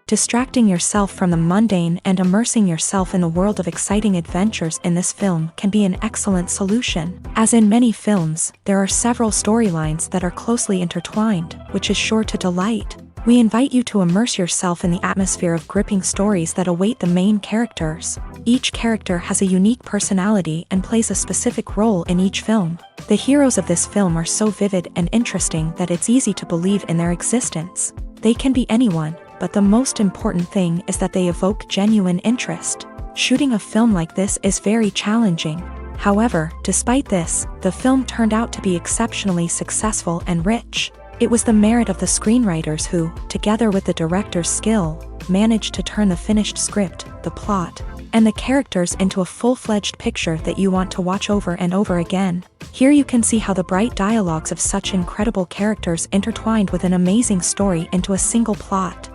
Distracting yourself from the mundane and immersing yourself in the world of exciting adventures in this film can be an excellent solution. As in many films, there are several storylines that are closely intertwined, which is sure to delight. We invite you to immerse yourself in the atmosphere of gripping stories that await the main characters. Each character has a unique personality and plays a specific role in each film. The heroes of this film are so vivid and interesting that it's easy to believe in their existence. They can be anyone, but the most important thing is that they evoke genuine interest. Shooting a film like this is very challenging. However, despite this, the film turned out to be exceptionally successful and rich. It was the merit of the screenwriters who, together with the director's skill, managed to turn the finished script, the plot, and the characters into a full-fledged picture that you want to watch over and over again. Here you can see how the bright dialogues of such incredible characters intertwined with an amazing story into a single plot.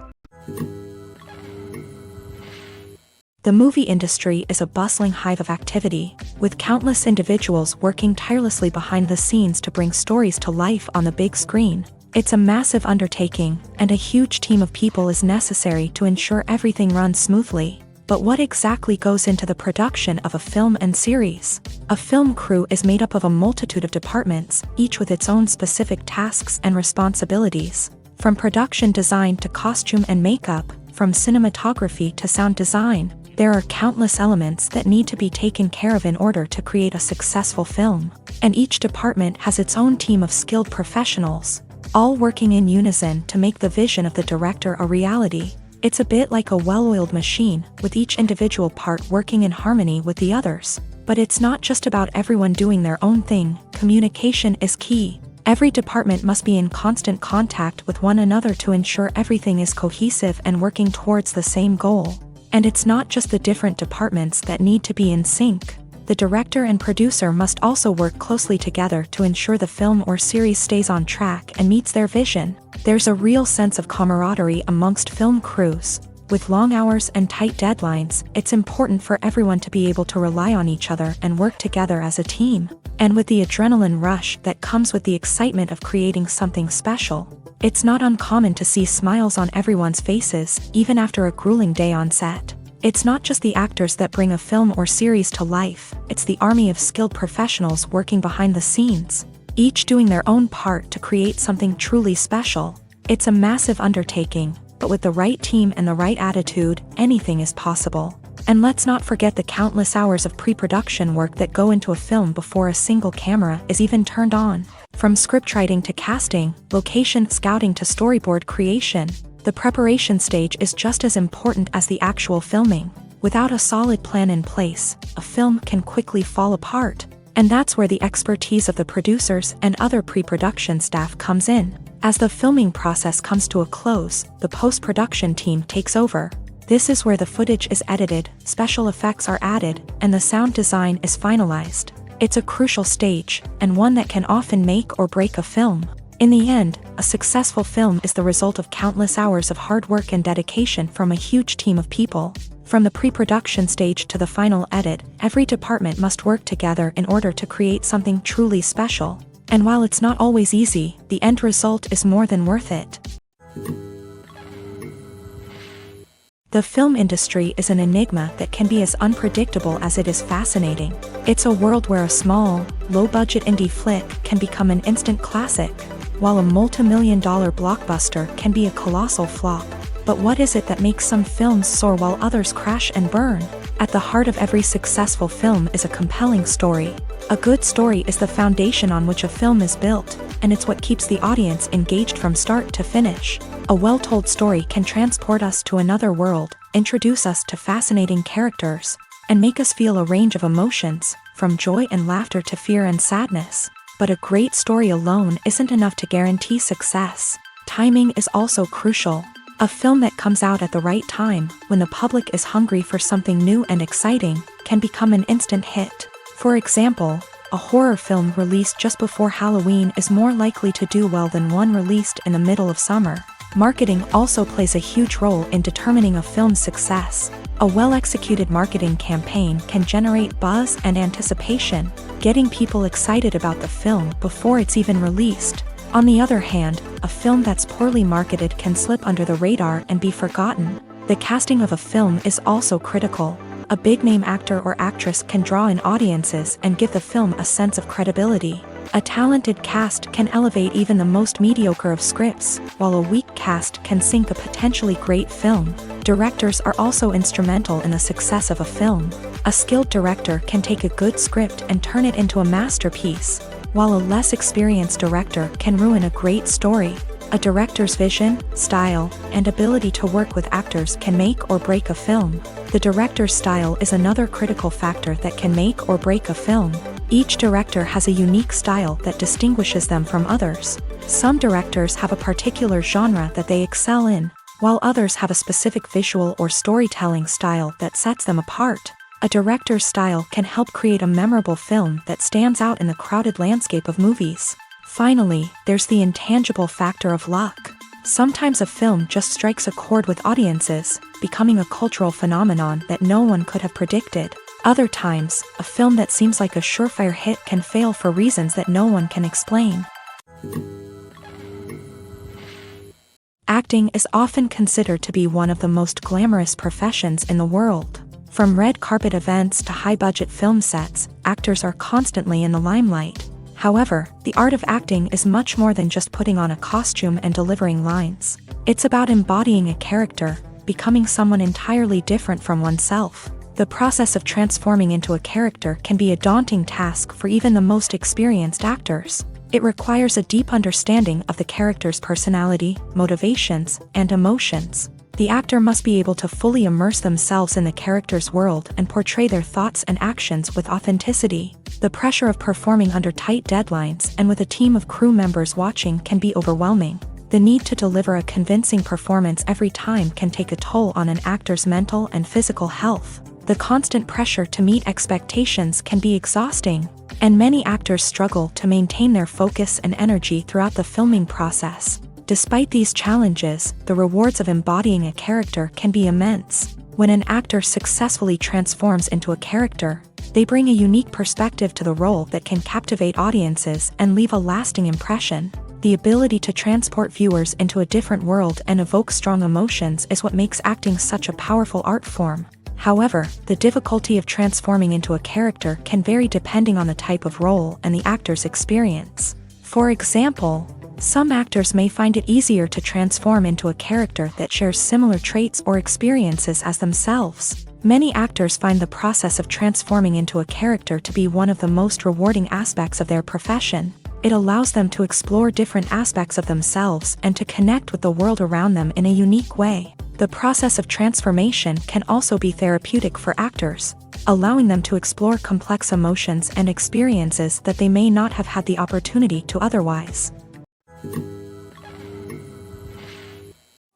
The movie industry is a bustling hive of activity, with countless individuals working tirelessly behind the scenes to bring stories to life on the big screen. It's a massive undertaking, and a huge team of people is necessary to ensure everything runs smoothly. But what exactly goes into the production of a film and series? A film crew is made up of a multitude of departments, each with its own specific tasks and responsibilities. From production design to costume and makeup, from cinematography to sound design, there are countless elements that need to be taken care of in order to create a successful film. And each department has its own team of skilled professionals, all working in unison to make the vision of the director a reality. It's a bit like a well-oiled machine, with each individual part working in harmony with the others. But it's not just about everyone doing their own thing. Communication is key. Every department must be in constant contact with one another to ensure everything is cohesive and working towards the same goal. And it's not just the different departments that need to be in sync. The director and producer must also work closely together to ensure the film or series stays on track and meets their vision. There's a real sense of camaraderie amongst film crews. With long hours and tight deadlines, it's important for everyone to be able to rely on each other and work together as a team. And with the adrenaline rush that comes with the excitement of creating something special, it's not uncommon to see smiles on everyone's faces, even after a grueling day on set. It's not just the actors that bring a film or series to life, it's the army of skilled professionals working behind the scenes, each doing their own part to create something truly special. It's a massive undertaking, but with the right team and the right attitude, anything is possible. And let's not forget the countless hours of pre-production work that go into a film before a single camera is even turned on. From scriptwriting to casting, location scouting to storyboard creation, the preparation stage is just as important as the actual filming. Without a solid plan in place, a film can quickly fall apart. And that's where the expertise of the producers and other pre-production staff comes in. As the filming process comes to a close, the post-production team takes over. This is where the footage is edited, special effects are added, and the sound design is finalized. It's a crucial stage, and one that can often make or break a film. In the end, a successful film is the result of countless hours of hard work and dedication from a huge team of people. From the pre-production stage to the final edit, every department must work together in order to create something truly special. And while it's not always easy, the end result is more than worth it. The film industry is an enigma that can be as unpredictable as it is fascinating. It's a world where a small, low-budget indie flick can become an instant classic, while a multi-million-dollar blockbuster can be a colossal flop. But what is it that makes some films soar while others crash and burn? At the heart of every successful film is a compelling story. A good story is the foundation on which a film is built, and it's what keeps the audience engaged from start to finish. A well-told story can transport us to another world, introduce us to fascinating characters, and make us feel a range of emotions, from joy and laughter to fear and sadness. But a great story alone isn't enough to guarantee success. Timing is also crucial. A film that comes out at the right time, when the public is hungry for something new and exciting, can become an instant hit. For example, a horror film released just before Halloween is more likely to do well than one released in the middle of summer. Marketing also plays a huge role in determining a film's success. A well-executed marketing campaign can generate buzz and anticipation, getting people excited about the film before it's even released. On the other hand, a film that's poorly marketed can slip under the radar and be forgotten. The casting of a film is also critical. A big-name actor or actress can draw in audiences and give the film a sense of credibility. A talented cast can elevate even the most mediocre of scripts, while a weak cast can sink a potentially great film. Directors are also instrumental in the success of a film. A skilled director can take a good script and turn it into a masterpiece, while a less experienced director can ruin a great story. A director's vision, style, and ability to work with actors can make or break a film. The director's style is another critical factor that can make or break a film. Each director has a unique style that distinguishes them from others. Some directors have a particular genre that they excel in, while others have a specific visual or storytelling style that sets them apart. A director's style can help create a memorable film that stands out in the crowded landscape of movies. Finally, there's the intangible factor of luck. Sometimes a film just strikes a chord with audiences, becoming a cultural phenomenon that no one could have predicted. Other times, a film that seems like a surefire hit can fail for reasons that no one can explain. Acting is often considered to be one of the most glamorous professions in the world. From red carpet events to high-budget film sets, actors are constantly in the limelight. However, the art of acting is much more than just putting on a costume and delivering lines. It's about embodying a character, becoming someone entirely different from oneself. The process of transforming into a character can be a daunting task for even the most experienced actors. It requires a deep understanding of the character's personality, motivations, and emotions. The actor must be able to fully immerse themselves in the character's world and portray their thoughts and actions with authenticity. The pressure of performing under tight deadlines and with a team of crew members watching can be overwhelming. The need to deliver a convincing performance every time can take a toll on an actor's mental and physical health. The constant pressure to meet expectations can be exhausting, and many actors struggle to maintain their focus and energy throughout the filming process. Despite these challenges, the rewards of embodying a character can be immense. When an actor successfully transforms into a character, they bring a unique perspective to the role that can captivate audiences and leave a lasting impression. The ability to transport viewers into a different world and evoke strong emotions is what makes acting such a powerful art form. However, the difficulty of transforming into a character can vary depending on the type of role and the actor's experience. For example, some actors may find it easier to transform into a character that shares similar traits or experiences as themselves. Many actors find the process of transforming into a character to be one of the most rewarding aspects of their profession. It allows them to explore different aspects of themselves and to connect with the world around them in a unique way. The process of transformation can also be therapeutic for actors, allowing them to explore complex emotions and experiences that they may not have had the opportunity to otherwise.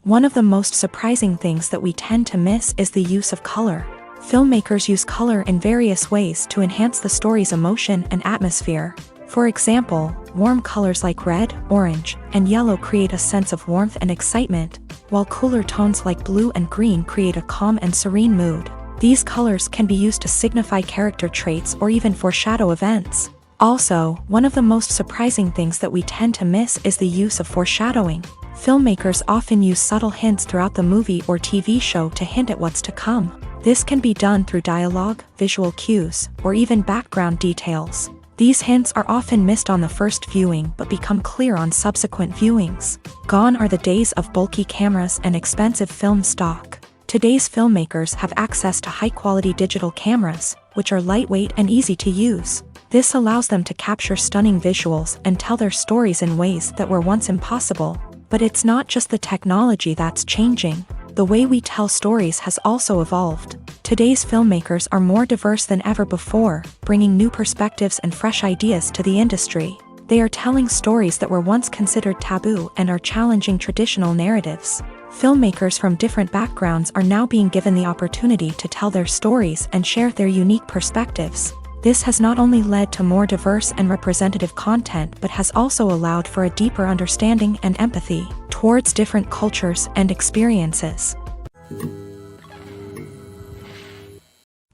One of the most surprising things that we tend to miss is the use of color. Filmmakers use color in various ways to enhance the story's emotion and atmosphere. For example, warm colors like red, orange, and yellow create a sense of warmth and excitement, while cooler tones like blue and green create a calm and serene mood. These colors can be used to signify character traits or even foreshadow events. Also, one of the most surprising things that we tend to miss is the use of foreshadowing. Filmmakers often use subtle hints throughout the movie or TV show to hint at what's to come. This can be done through dialogue, visual cues, or even background details. These hints are often missed on the first viewing but become clear on subsequent viewings. Gone are the days of bulky cameras and expensive film stock. Today's filmmakers have access to high-quality digital cameras, which are lightweight and easy to use. This allows them to capture stunning visuals and tell their stories in ways that were once impossible. But it's not just the technology that's changing. The way we tell stories has also evolved. Today's filmmakers are more diverse than ever before, bringing new perspectives and fresh ideas to the industry. They are telling stories that were once considered taboo and are challenging traditional narratives. Filmmakers from different backgrounds are now being given the opportunity to tell their stories and share their unique perspectives. This has not only led to more diverse and representative content but has also allowed for a deeper understanding and empathy towards different cultures and experiences.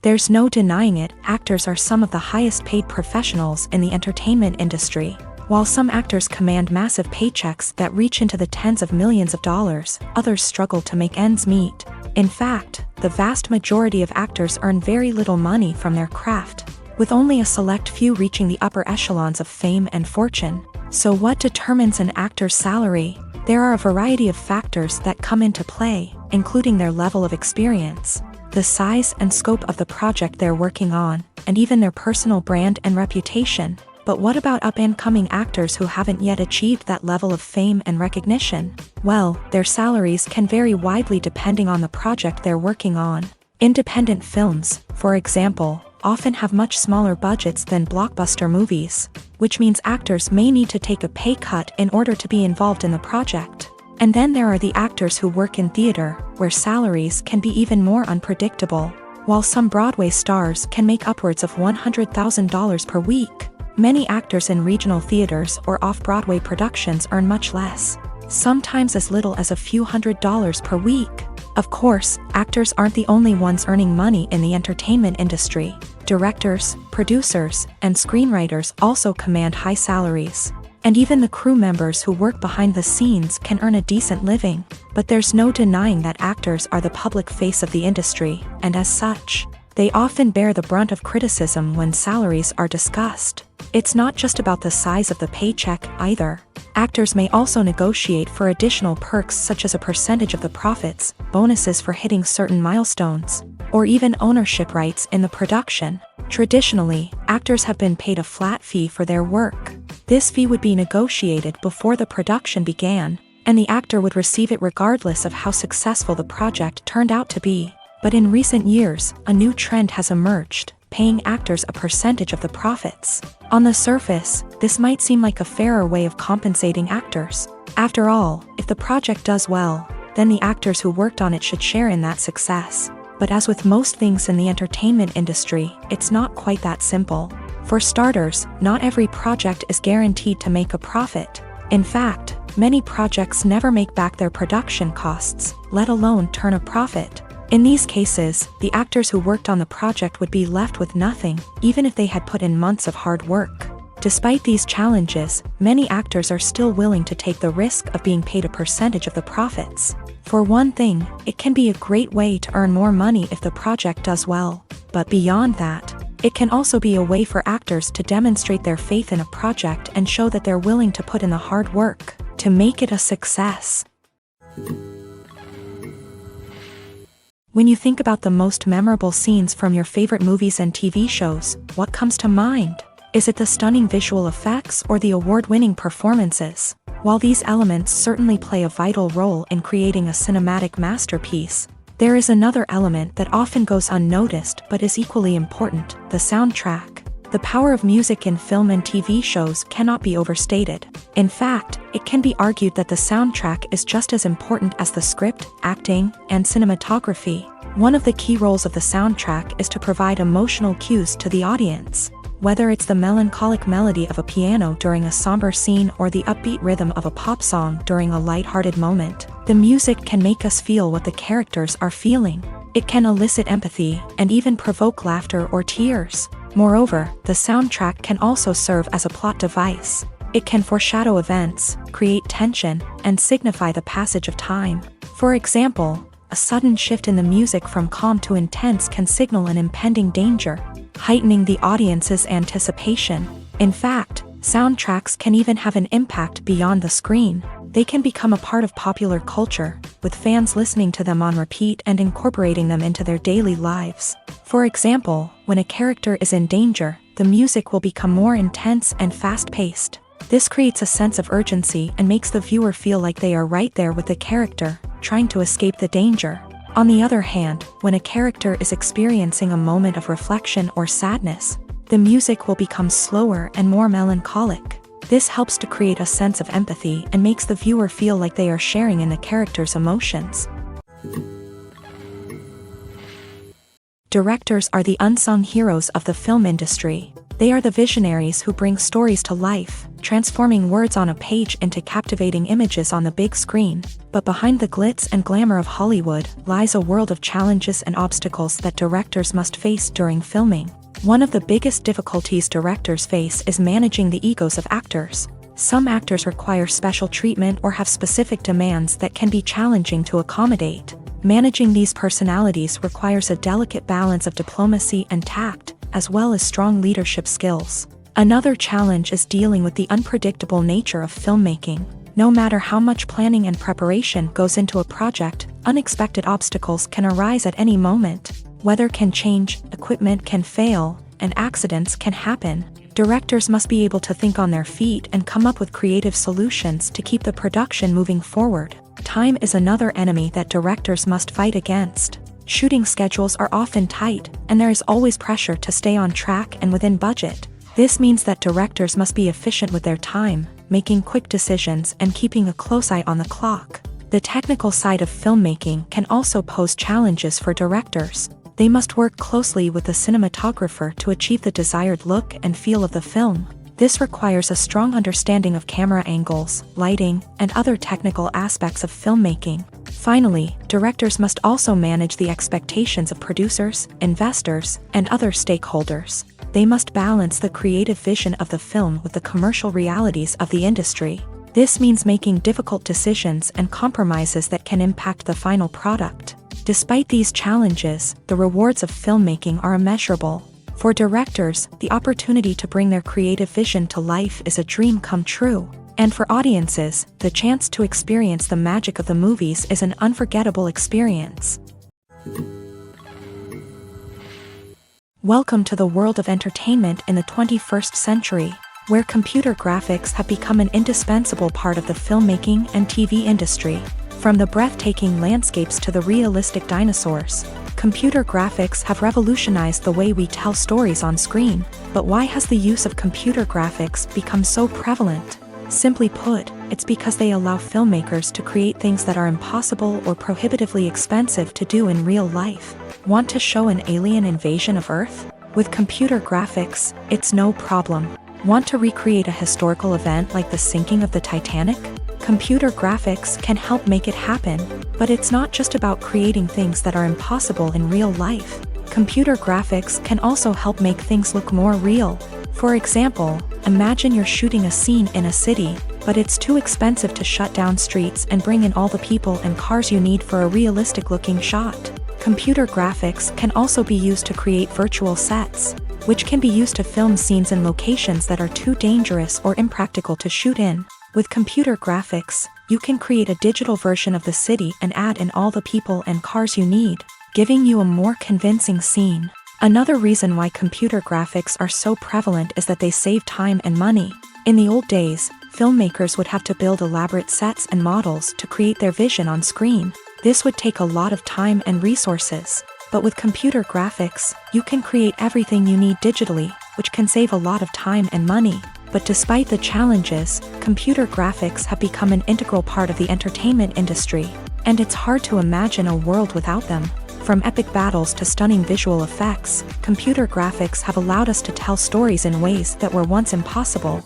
There's no denying it, actors are some of the highest paid professionals in the entertainment industry. While some actors command massive paychecks that reach into the tens of millions of dollars, others struggle to make ends meet. In fact, the vast majority of actors earn very little money from their craft, with only a select few reaching the upper echelons of fame and fortune. So what determines an actor's salary? There are a variety of factors that come into play, including their level of experience, the size and scope of the project they're working on, and even their personal brand and reputation. But what about up-and-coming actors who haven't yet achieved that level of fame and recognition? Well, their salaries can vary widely depending on the project they're working on. Independent films, for example, often have much smaller budgets than blockbuster movies, which means actors may need to take a pay cut in order to be involved in the project. And then there are the actors who work in theater, where salaries can be even more unpredictable. While some Broadway stars can make upwards of $100,000 per week, many actors in regional theaters or off-Broadway productions earn much less, sometimes as little as a few $100s per week. Of course, actors aren't the only ones earning money in the entertainment industry. Directors, producers, and screenwriters also command high salaries. And even the crew members who work behind the scenes can earn a decent living. But there's no denying that actors are the public face of the industry, and as such, they often bear the brunt of criticism when salaries are discussed. It's not just about the size of the paycheck either. Actors may also negotiate for additional perks such as a percentage of the profits, bonuses for hitting certain milestones, or even ownership rights in the production. Traditionally, actors have been paid a flat fee for their work. This fee would be negotiated before the production began, and the actor would receive it regardless of how successful the project turned out to be. But in recent years, a new trend has emerged, paying actors a percentage of the profits. On the surface, this might seem like a fairer way of compensating actors. After all, if the project does well, then the actors who worked on it should share in that success. But as with most things in the entertainment industry, it's not quite that simple. For starters, not every project is guaranteed to make a profit. In fact, many projects never make back their production costs, let alone turn a profit. In these cases, the actors who worked on the project would be left with nothing, even if they had put in months of hard work. Despite these challenges, many actors are still willing to take the risk of being paid a percentage of the profits. For one thing, it can be a great way to earn more money if the project does well. But beyond that, it can also be a way for actors to demonstrate their faith in a project and show that they're willing to put in the hard work to make it a success. When you think about the most memorable scenes from your favorite movies and TV shows, what comes to mind? Is it the stunning visual effects or the award-winning performances? While these elements certainly play a vital role in creating a cinematic masterpiece, there is another element that often goes unnoticed but is equally important: the soundtrack. The power of music in film and TV shows cannot be overstated. In fact, it can be argued that the soundtrack is just as important as the script, acting, and cinematography. One of the key roles of the soundtrack is to provide emotional cues to the audience. Whether it's the melancholic melody of a piano during a somber scene or the upbeat rhythm of a pop song during a lighthearted moment, the music can make us feel what the characters are feeling. It can elicit empathy and even provoke laughter or tears. Moreover, the soundtrack can also serve as a plot device. It can foreshadow events, create tension, and signify the passage of time. For example, a sudden shift in the music from calm to intense can signal an impending danger, heightening the audience's anticipation. In fact, soundtracks can even have an impact beyond the screen. They can become a part of popular culture, with fans listening to them on repeat and incorporating them into their daily lives. For example, when a character is in danger, the music will become more intense and fast-paced. This creates a sense of urgency and makes the viewer feel like they are right there with the character, trying to escape the danger. On the other hand, when a character is experiencing a moment of reflection or sadness, the music will become slower and more melancholic. This helps to create a sense of empathy and makes the viewer feel like they are sharing in the character's emotions. Directors are the unsung heroes of the film industry. They are the visionaries who bring stories to life, transforming words on a page into captivating images on the big screen. But behind the glitz and glamour of Hollywood lies a world of challenges and obstacles that directors must face during filming. One of the biggest difficulties directors face is managing the egos of actors. Some actors require special treatment or have specific demands that can be challenging to accommodate. Managing these personalities requires a delicate balance of diplomacy and tact, as well as strong leadership skills. Another challenge is dealing with the unpredictable nature of filmmaking. No matter how much planning and preparation goes into a project, unexpected obstacles can arise at any moment. Weather can change, equipment can fail, and accidents can happen. Directors must be able to think on their feet and come up with creative solutions to keep the production moving forward. Time is another enemy that directors must fight against. Shooting schedules are often tight, and there is always pressure to stay on track and within budget. This means that directors must be efficient with their time, making quick decisions and keeping a close eye on the clock. The technical side of filmmaking can also pose challenges for directors. They must work closely with the cinematographer to achieve the desired look and feel of the film. This requires a strong understanding of camera angles, lighting, and other technical aspects of filmmaking. Finally, directors must also manage the expectations of producers, investors, and other stakeholders. They must balance the creative vision of the film with the commercial realities of the industry. This means making difficult decisions and compromises that can impact the final product. Despite these challenges, the rewards of filmmaking are immeasurable. For directors, the opportunity to bring their creative vision to life is a dream come true. And for audiences, the chance to experience the magic of the movies is an unforgettable experience. Welcome to the world of entertainment in the 21st century, where computer graphics have become an indispensable part of the filmmaking and TV industry. From the breathtaking landscapes to the realistic dinosaurs, computer graphics have revolutionized the way we tell stories on screen. But why has the use of computer graphics become so prevalent? Simply put, it's because they allow filmmakers to create things that are impossible or prohibitively expensive to do in real life. Want to show an alien invasion of Earth? With computer graphics, it's no problem. Want to recreate a historical event like the sinking of the Titanic? Computer graphics can help make it happen, but it's not just about creating things that are impossible in real life. Computer graphics can also help make things look more real. For example, imagine you're shooting a scene in a city, but it's too expensive to shut down streets and bring in all the people and cars you need for a realistic-looking shot. Computer graphics can also be used to create virtual sets, which can be used to film scenes in locations that are too dangerous or impractical to shoot in. With computer graphics, you can create a digital version of the city and add in all the people and cars you need, giving you a more convincing scene. Another reason why computer graphics are so prevalent is that they save time and money. In the old days, filmmakers would have to build elaborate sets and models to create their vision on screen. This would take a lot of time and resources. But with computer graphics, you can create everything you need digitally, which can save a lot of time and money. But despite the challenges, computer graphics have become an integral part of the entertainment industry, and it's hard to imagine a world without them. From epic battles to stunning visual effects, computer graphics have allowed us to tell stories in ways that were once impossible.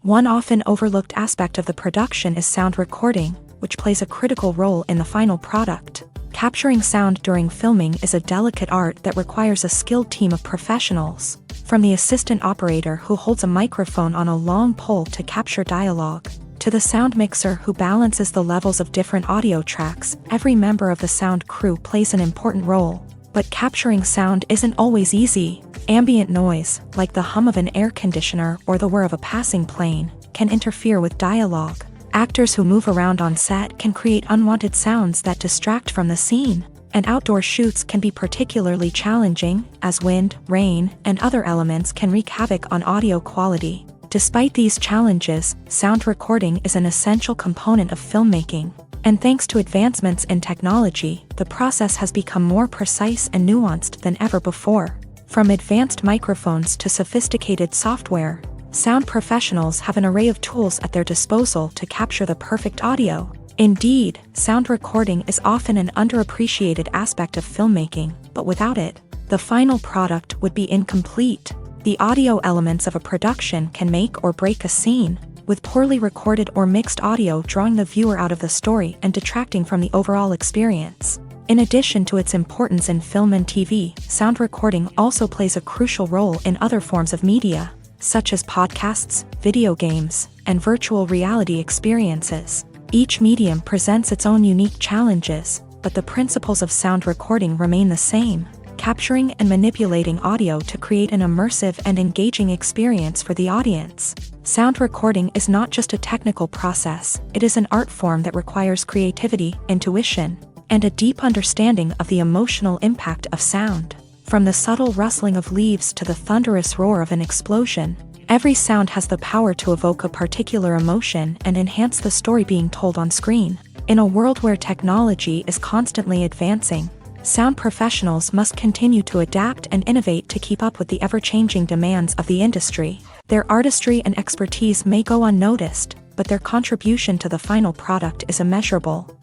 One often overlooked aspect of the production is sound recording, which plays a critical role in the final product. Capturing sound during filming is a delicate art that requires a skilled team of professionals. From the assistant operator who holds a microphone on a long pole to capture dialogue, to the sound mixer who balances the levels of different audio tracks, every member of the sound crew plays an important role. But capturing sound isn't always easy. Ambient noise, like the hum of an air conditioner or the whir of a passing plane, can interfere with dialogue. Actors who move around on set can create unwanted sounds that distract from the scene, and outdoor shoots can be particularly challenging, as wind, rain, and other elements can wreak havoc on audio quality. Despite these challenges, sound recording is an essential component of filmmaking, and thanks to advancements in technology, the process has become more precise and nuanced than ever before. From advanced microphones to sophisticated software, sound professionals have an array of tools at their disposal to capture the perfect audio. Indeed, sound recording is often an underappreciated aspect of filmmaking, but without it, the final product would be incomplete. The audio elements of a production can make or break a scene, with poorly recorded or mixed audio drawing the viewer out of the story and detracting from the overall experience. In addition to its importance in film and TV, sound recording also plays a crucial role in other forms of media. such as podcasts, video games, and virtual reality experiences. Each medium presents its own unique challenges, but the principles of sound recording remain the same, capturing and manipulating audio to create an immersive and engaging experience for the audience. Sound recording is not just a technical process, it is an art form that requires creativity, intuition, and a deep understanding of the emotional impact of sound. From the subtle rustling of leaves to the thunderous roar of an explosion, every sound has the power to evoke a particular emotion and enhance the story being told on screen. In a world where technology is constantly advancing, sound professionals must continue to adapt and innovate to keep up with the ever-changing demands of the industry. Their artistry and expertise may go unnoticed, but their contribution to the final product is immeasurable.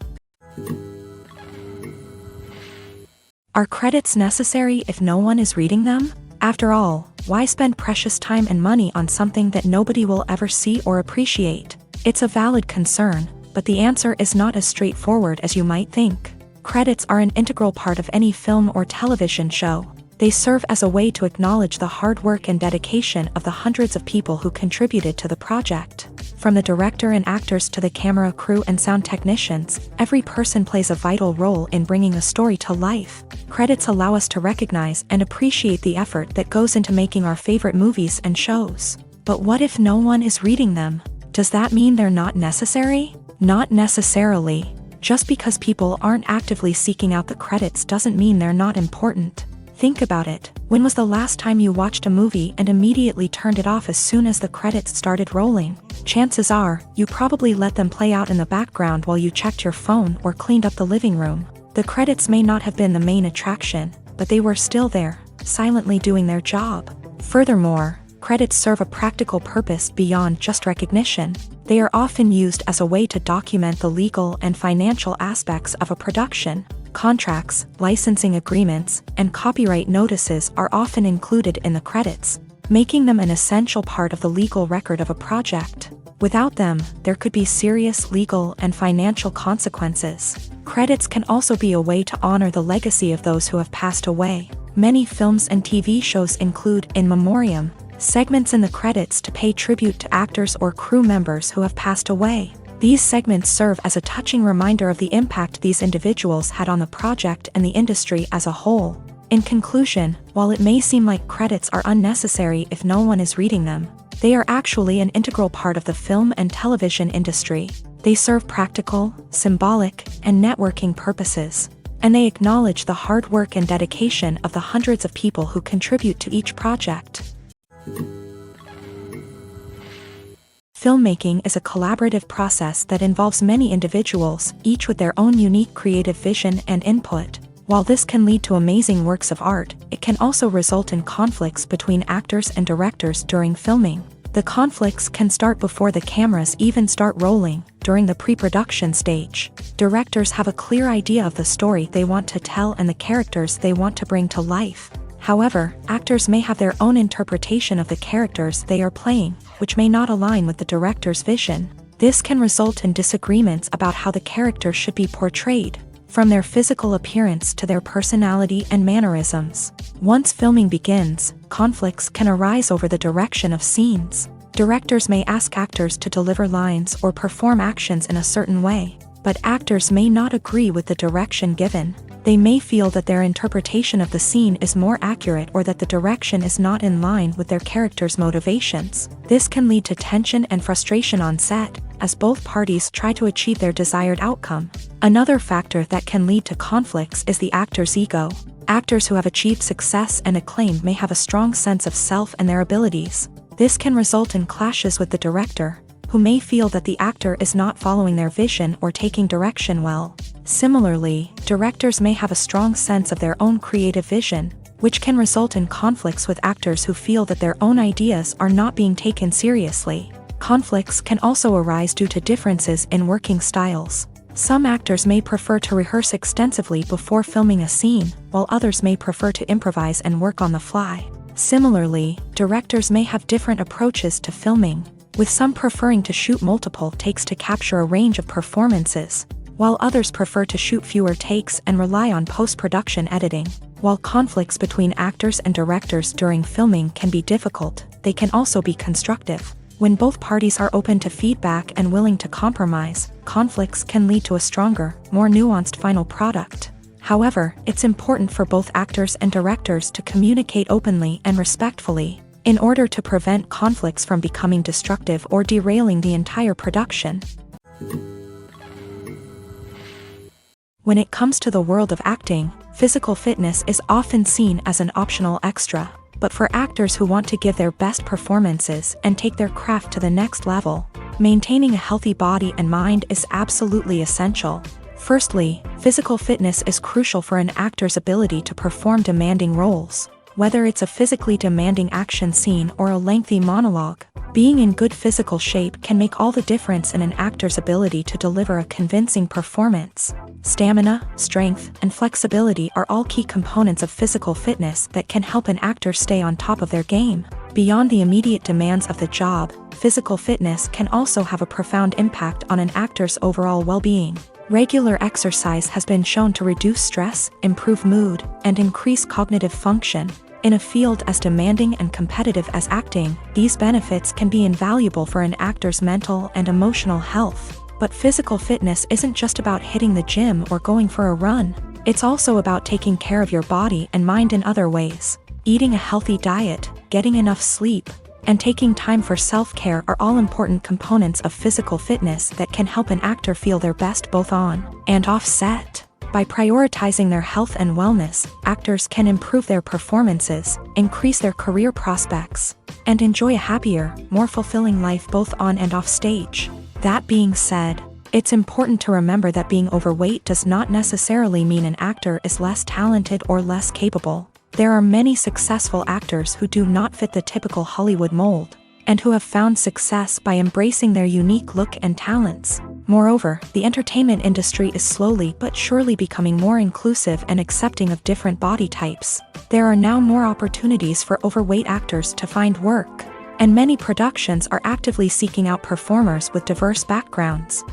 Are credits necessary if no one is reading them? After all, why spend precious time and money on something that nobody will ever see or appreciate? It's a valid concern, but the answer is not as straightforward as you might think. Credits are an integral part of any film or television show. They serve as a way to acknowledge the hard work and dedication of the hundreds of people who contributed to the project. From the director and actors to the camera crew and sound technicians, every person plays a vital role in bringing a story to life. Credits allow us to recognize and appreciate the effort that goes into making our favorite movies and shows. But what if no one is reading them? Does that mean they're not necessary? Not necessarily. Just because people aren't actively seeking out the credits doesn't mean they're not important. Think about it. When was the last time you watched a movie and immediately turned it off as soon as the credits started rolling? Chances are, you probably let them play out in the background while you checked your phone or cleaned up the living room. The credits may not have been the main attraction, but they were still there, silently doing their job. Furthermore, credits serve a practical purpose beyond just recognition. They are often used as a way to document the legal and financial aspects of a production. Contracts, licensing agreements, and copyright notices are often included in the credits, making them an essential part of the legal record of a project. Without them, there could be serious legal and financial consequences. Credits can also be a way to honor the legacy of those who have passed away. Many films and TV shows include in memoriam segments in the credits to pay tribute to actors or crew members who have passed away. These segments serve as a touching reminder of the impact these individuals had on the project and the industry as a whole. In conclusion, while it may seem like credits are unnecessary if no one is reading them, they are actually an integral part of the film and television industry. They serve practical, symbolic, and networking purposes, and they acknowledge the hard work and dedication of the hundreds of people who contribute to each project. Filmmaking is a collaborative process that involves many individuals, each with their own unique creative vision and input. While this can lead to amazing works of art, it can also result in conflicts between actors and directors during filming. The conflicts can start before the cameras even start rolling, during the pre-production stage. Directors have a clear idea of the story they want to tell and the characters they want to bring to life. However, actors may have their own interpretation of the characters they are playing, which may not align with the director's vision. This can result in disagreements about how the characters should be portrayed, from their physical appearance to their personality and mannerisms. Once filming begins, conflicts can arise over the direction of scenes. Directors may ask actors to deliver lines or perform actions in a certain way, but actors may not agree with the direction given. They may feel that their interpretation of the scene is more accurate or that the direction is not in line with their character's motivations. This can lead to tension and frustration on set, as both parties try to achieve their desired outcome. Another factor that can lead to conflicts is the actor's ego. Actors who have achieved success and acclaim may have a strong sense of self and their abilities. This can result in clashes with the director, who may feel that the actor is not following their vision or taking direction well. Similarly, directors may have a strong sense of their own creative vision, which can result in conflicts with actors who feel that their own ideas are not being taken seriously. Conflicts can also arise due to differences in working styles. Some actors may prefer to rehearse extensively before filming a scene, while others may prefer to improvise and work on the fly. Similarly, directors may have different approaches to filming, with some preferring to shoot multiple takes to capture a range of performances, while others prefer to shoot fewer takes and rely on post-production editing. While conflicts between actors and directors during filming can be difficult, they can also be constructive. When both parties are open to feedback and willing to compromise, conflicts can lead to a stronger, more nuanced final product. However, it's important for both actors and directors to communicate openly and respectfully, in order to prevent conflicts from becoming destructive or derailing the entire production. When it comes to the world of acting, physical fitness is often seen as an optional extra. But for actors who want to give their best performances and take their craft to the next level, maintaining a healthy body and mind is absolutely essential. Firstly, physical fitness is crucial for an actor's ability to perform demanding roles. Whether it's a physically demanding action scene or a lengthy monologue, being in good physical shape can make all the difference in an actor's ability to deliver a convincing performance. Stamina, strength, and flexibility are all key components of physical fitness that can help an actor stay on top of their game. Beyond the immediate demands of the job, physical fitness can also have a profound impact on an actor's overall well-being. Regular exercise has been shown to reduce stress, improve mood, and increase cognitive function. In a field as demanding and competitive as acting, these benefits can be invaluable for an actor's mental and emotional health. But physical fitness isn't just about hitting the gym or going for a run. It's also about taking care of your body and mind in other ways. Eating a healthy diet, getting enough sleep, and taking time for self-care are all important components of physical fitness that can help an actor feel their best both on and off set. By prioritizing their health and wellness, actors can improve their performances, increase their career prospects, and enjoy a happier, more fulfilling life both on and off stage. That being said, it's important to remember that being overweight does not necessarily mean an actor is less talented or less capable. There are many successful actors who do not fit the typical Hollywood mold, and who have found success by embracing their unique look and talents. Moreover, the entertainment industry is slowly but surely becoming more inclusive and accepting of different body types. There are now more opportunities for overweight actors to find work, and many productions are actively seeking out performers with diverse backgrounds.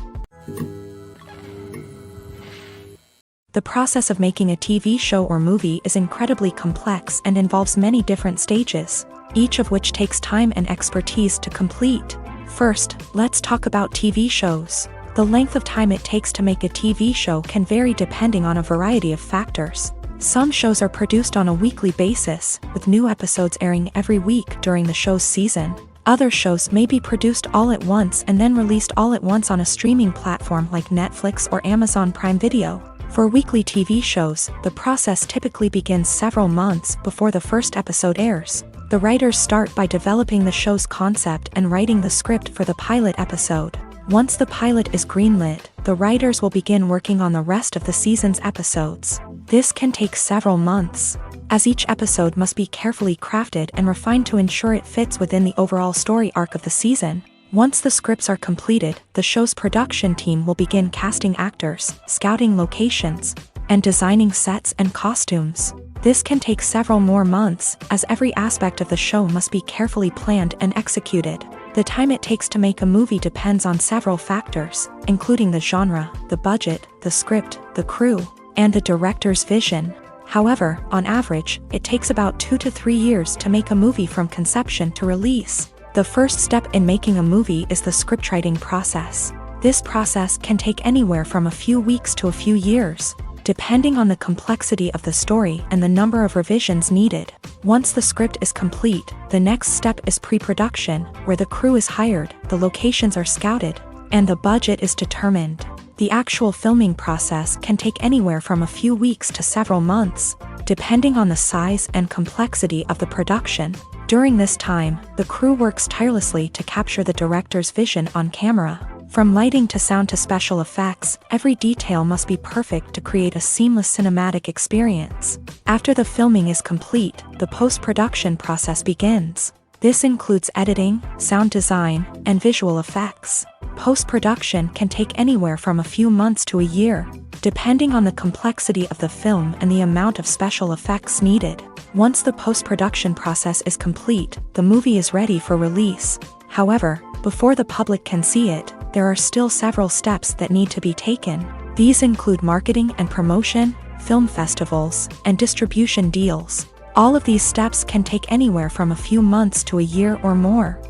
The process of making a TV show or movie is incredibly complex and involves many different stages, each of which takes time and expertise to complete. First, let's talk about TV shows. The length of time it takes to make a TV show can vary depending on a variety of factors. Some shows are produced on a weekly basis, with new episodes airing every week during the show's season. Other shows may be produced all at once and then released all at once on a streaming platform like Netflix or Amazon Prime Video. For weekly TV shows, the process typically begins several months before the first episode airs. The writers start by developing the show's concept and writing the script for the pilot episode. Once the pilot is greenlit, the writers will begin working on the rest of the season's episodes. This can take several months, as each episode must be carefully crafted and refined to ensure it fits within the overall story arc of the season. Once the scripts are completed, the show's production team will begin casting actors, scouting locations, and designing sets and costumes. This can take several more months, as every aspect of the show must be carefully planned and executed. The time it takes to make a movie depends on several factors, including the genre, the budget, the script, the crew, and the director's vision. However, on average, it takes about 2 to 3 years to make a movie from conception to release. The first step in making a movie is the scriptwriting process. This process can take anywhere from a few weeks to a few years, depending on the complexity of the story and the number of revisions needed. Once the script is complete, the next step is pre-production, where the crew is hired, the locations are scouted, and the budget is determined. The actual filming process can take anywhere from a few weeks to several months, depending on the size and complexity of the production. During this time, the crew works tirelessly to capture the director's vision on camera. From lighting to sound to special effects, every detail must be perfect to create a seamless cinematic experience. After the filming is complete, the post-production process begins. This includes editing, sound design, and visual effects. Post-production can take anywhere from a few months to a year, depending on the complexity of the film and the amount of special effects needed. Once the post-production process is complete, the movie is ready for release. However, before the public can see it, there are still several steps that need to be taken. These include marketing and promotion, film festivals, and distribution deals. All of these steps can take anywhere from a few months to a year or more.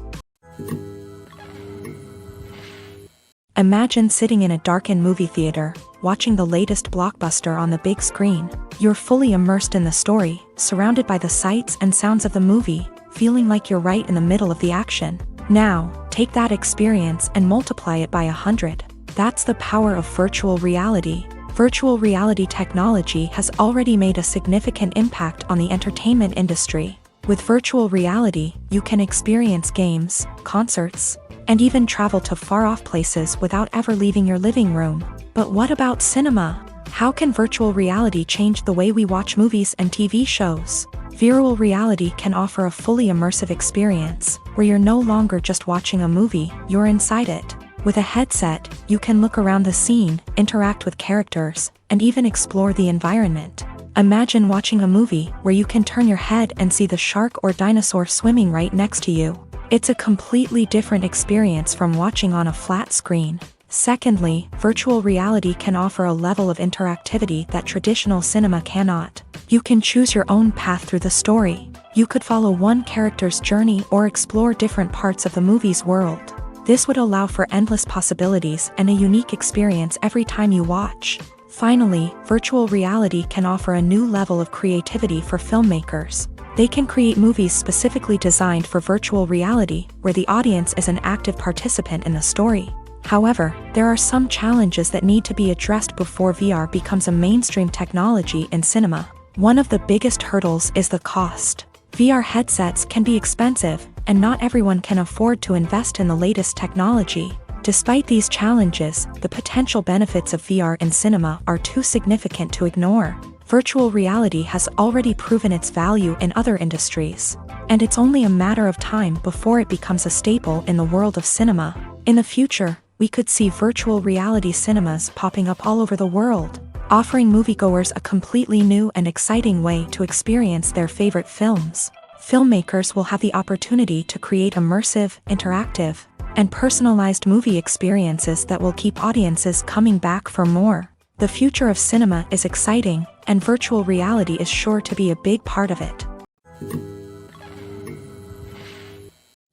Imagine sitting in a darkened movie theater, watching the latest blockbuster on the big screen. You're fully immersed in the story, surrounded by the sights and sounds of the movie, feeling like you're right in the middle of the action. Now, take that experience and multiply it by 100. That's the power of virtual reality. Virtual reality technology has already made a significant impact on the entertainment industry. With virtual reality, you can experience games, concerts, and even travel to far-off places without ever leaving your living room. But what about cinema? How can virtual reality change the way we watch movies and TV shows? Virtual reality can offer a fully immersive experience, where you're no longer just watching a movie, you're inside it. With a headset, you can look around the scene, interact with characters, and even explore the environment. Imagine watching a movie where you can turn your head and see the shark or dinosaur swimming right next to you. It's a completely different experience from watching on a flat screen. Secondly, virtual reality can offer a level of interactivity that traditional cinema cannot. You can choose your own path through the story. You could follow one character's journey or explore different parts of the movie's world. This would allow for endless possibilities and a unique experience every time you watch. Finally, virtual reality can offer a new level of creativity for filmmakers. They can create movies specifically designed for virtual reality, where the audience is an active participant in the story. However, there are some challenges that need to be addressed before VR becomes a mainstream technology in cinema. One of the biggest hurdles is the cost. VR headsets can be expensive, and not everyone can afford to invest in the latest technology. Despite these challenges, the potential benefits of VR in cinema are too significant to ignore. Virtual reality has already proven its value in other industries, and it's only a matter of time before it becomes a staple in the world of cinema. In the future, we could see virtual reality cinemas popping up all over the world, offering moviegoers a completely new and exciting way to experience their favorite films. Filmmakers will have the opportunity to create immersive, interactive, and personalized movie experiences that will keep audiences coming back for more. The future of cinema is exciting, and virtual reality is sure to be a big part of it.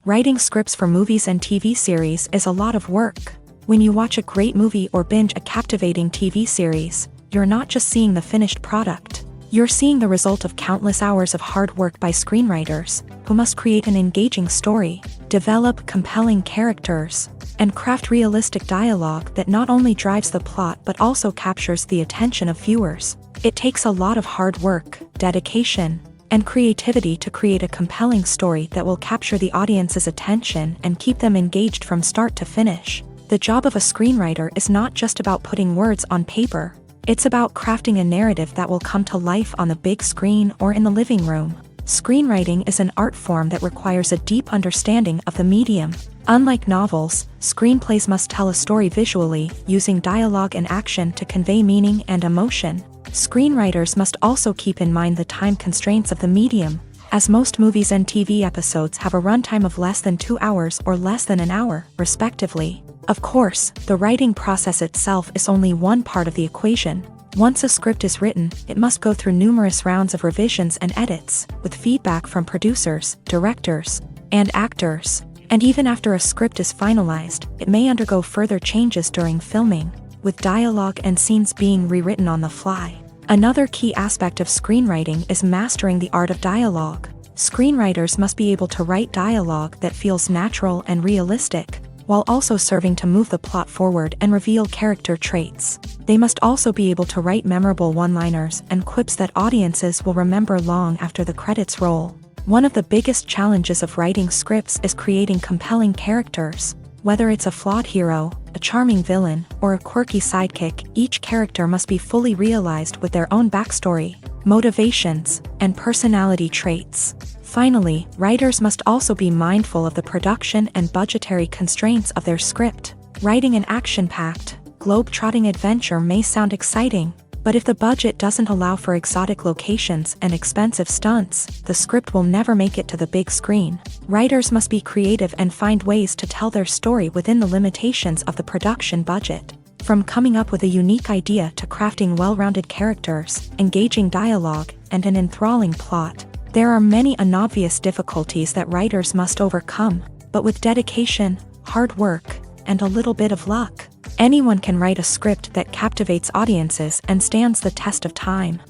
Writing scripts for movies and TV series is a lot of work. When you watch a great movie or binge a captivating TV series, you're not just seeing the finished product. You're seeing the result of countless hours of hard work by screenwriters, who must create an engaging story, develop compelling characters, and craft realistic dialogue that not only drives the plot but also captures the attention of viewers. It takes a lot of hard work, dedication, and creativity to create a compelling story that will capture the audience's attention and keep them engaged from start to finish. The job of a screenwriter is not just about putting words on paper. It's about crafting a narrative that will come to life on the big screen or in the living room. Screenwriting is an art form that requires a deep understanding of the medium. Unlike novels, screenplays must tell a story visually, using dialogue and action to convey meaning and emotion. Screenwriters must also keep in mind the time constraints of the medium, as most movies and TV episodes have a runtime of less than 2 hours or less than an hour, respectively. Of course, the writing process itself is only one part of the equation. Once a script is written, it must go through numerous rounds of revisions and edits, with feedback from producers, directors, and actors. And even after a script is finalized, it may undergo further changes during filming, with dialogue and scenes being rewritten on the fly. Another key aspect of screenwriting is mastering the art of dialogue. Screenwriters must be able to write dialogue that feels natural and realistic, while also serving to move the plot forward and reveal character traits. They must also be able to write memorable one-liners and quips that audiences will remember long after the credits roll. One of the biggest challenges of writing scripts is creating compelling characters. Whether it's a flawed hero, a charming villain, or a quirky sidekick, each character must be fully realized with their own backstory, motivations, and personality traits. Finally, writers must also be mindful of the production and budgetary constraints of their script. Writing an action-packed, globe-trotting adventure may sound exciting, but if the budget doesn't allow for exotic locations and expensive stunts, the script will never make it to the big screen. Writers must be creative and find ways to tell their story within the limitations of the production budget. From coming up with a unique idea to crafting well-rounded characters, engaging dialogue, and an enthralling plot, There are many unobvious difficulties that writers must overcome, but with dedication, hard work, and a little bit of luck, anyone can write a script that captivates audiences and stands the test of time.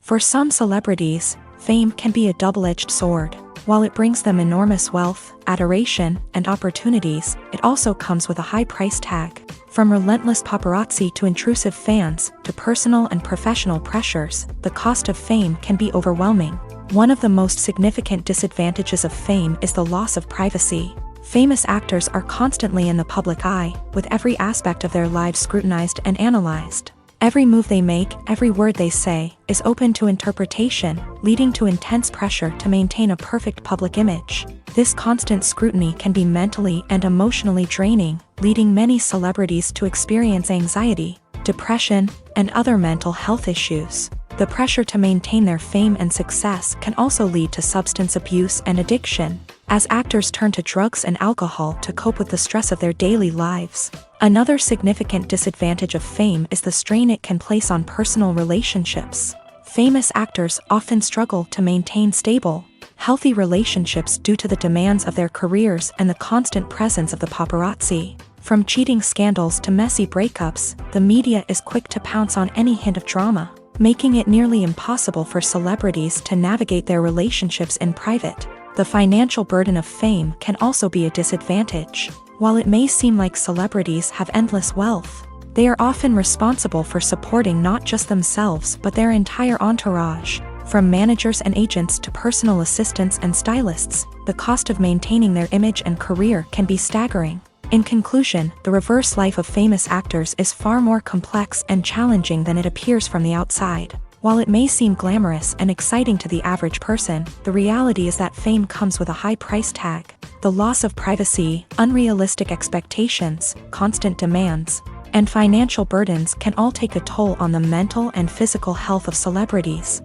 For some celebrities, fame can be a double-edged sword. While it brings them enormous wealth, adoration, and opportunities, it also comes with a high price tag. From relentless paparazzi to intrusive fans, to personal and professional pressures, the cost of fame can be overwhelming. One of the most significant disadvantages of fame is the loss of privacy. Famous actors are constantly in the public eye, with every aspect of their lives scrutinized and analyzed. Every move they make, every word they say, is open to interpretation, leading to intense pressure to maintain a perfect public image. This constant scrutiny can be mentally and emotionally draining, leading many celebrities to experience anxiety, depression, and other mental health issues. The pressure to maintain their fame and success can also lead to substance abuse and addiction, as actors turn to drugs and alcohol to cope with the stress of their daily lives. Another significant disadvantage of fame is the strain it can place on personal relationships. Famous actors often struggle to maintain stable, healthy relationships due to the demands of their careers and the constant presence of the paparazzi. From cheating scandals to messy breakups, the media is quick to pounce on any hint of drama, making it nearly impossible for celebrities to navigate their relationships in private. The financial burden of fame can also be a disadvantage. While it may seem like celebrities have endless wealth, they are often responsible for supporting not just themselves but their entire entourage. From managers and agents to personal assistants and stylists, the cost of maintaining their image and career can be staggering. In conclusion, the reverse life of famous actors is far more complex and challenging than it appears from the outside. While it may seem glamorous and exciting to the average person, the reality is that fame comes with a high price tag. The loss of privacy, unrealistic expectations, constant demands, and financial burdens can all take a toll on the mental and physical health of celebrities.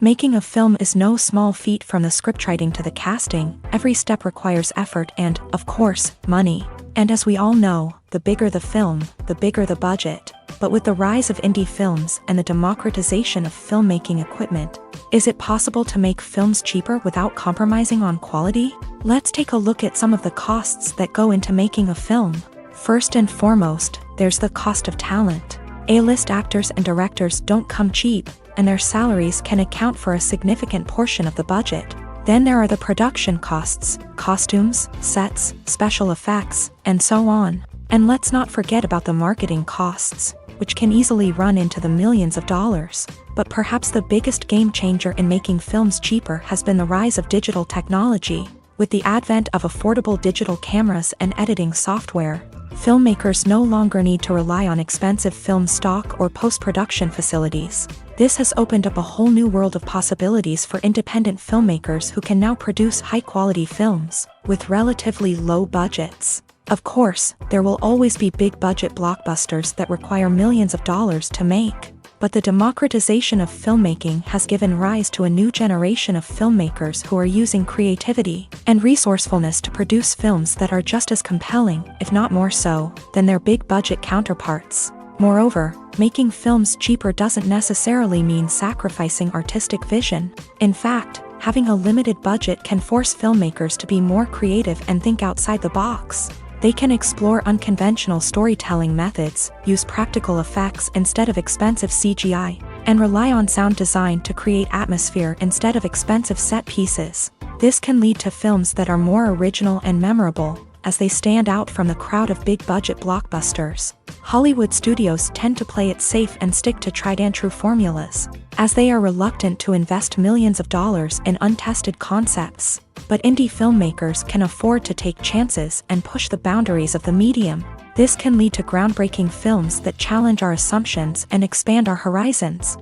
Making a film is no small feat. From the scriptwriting to the casting, every step requires effort and, of course, money. And as we all know, the bigger the film, the bigger the budget. But with the rise of indie films and the democratization of filmmaking equipment, is it possible to make films cheaper without compromising on quality? Let's take a look at some of the costs that go into making a film. First and foremost, there's the cost of talent. A-list actors and directors don't come cheap, and their salaries can account for a significant portion of the budget. Then there are the production costs, costumes, sets, special effects, and so on. And let's not forget about the marketing costs, which can easily run into the millions of dollars. But perhaps the biggest game changer in making films cheaper has been the rise of digital technology. With the advent of affordable digital cameras and editing software, filmmakers no longer need to rely on expensive film stock or post-production facilities. This has opened up a whole new world of possibilities for independent filmmakers who can now produce high-quality films with relatively low budgets. Of course, there will always be big-budget blockbusters that require millions of dollars to make. But the democratization of filmmaking has given rise to a new generation of filmmakers who are using creativity and resourcefulness to produce films that are just as compelling, if not more so, than their big-budget counterparts. Moreover, making films cheaper doesn't necessarily mean sacrificing artistic vision. In fact, having a limited budget can force filmmakers to be more creative and think outside the box. They can explore unconventional storytelling methods, use practical effects instead of expensive CGI, and rely on sound design to create atmosphere instead of expensive set pieces. This can lead to films that are more original and memorable, as they stand out from the crowd of big-budget blockbusters. Hollywood studios tend to play it safe and stick to tried-and-true formulas, as they are reluctant to invest millions of dollars in untested concepts. But indie filmmakers can afford to take chances and push the boundaries of the medium. This can lead to groundbreaking films that challenge our assumptions and expand our horizons.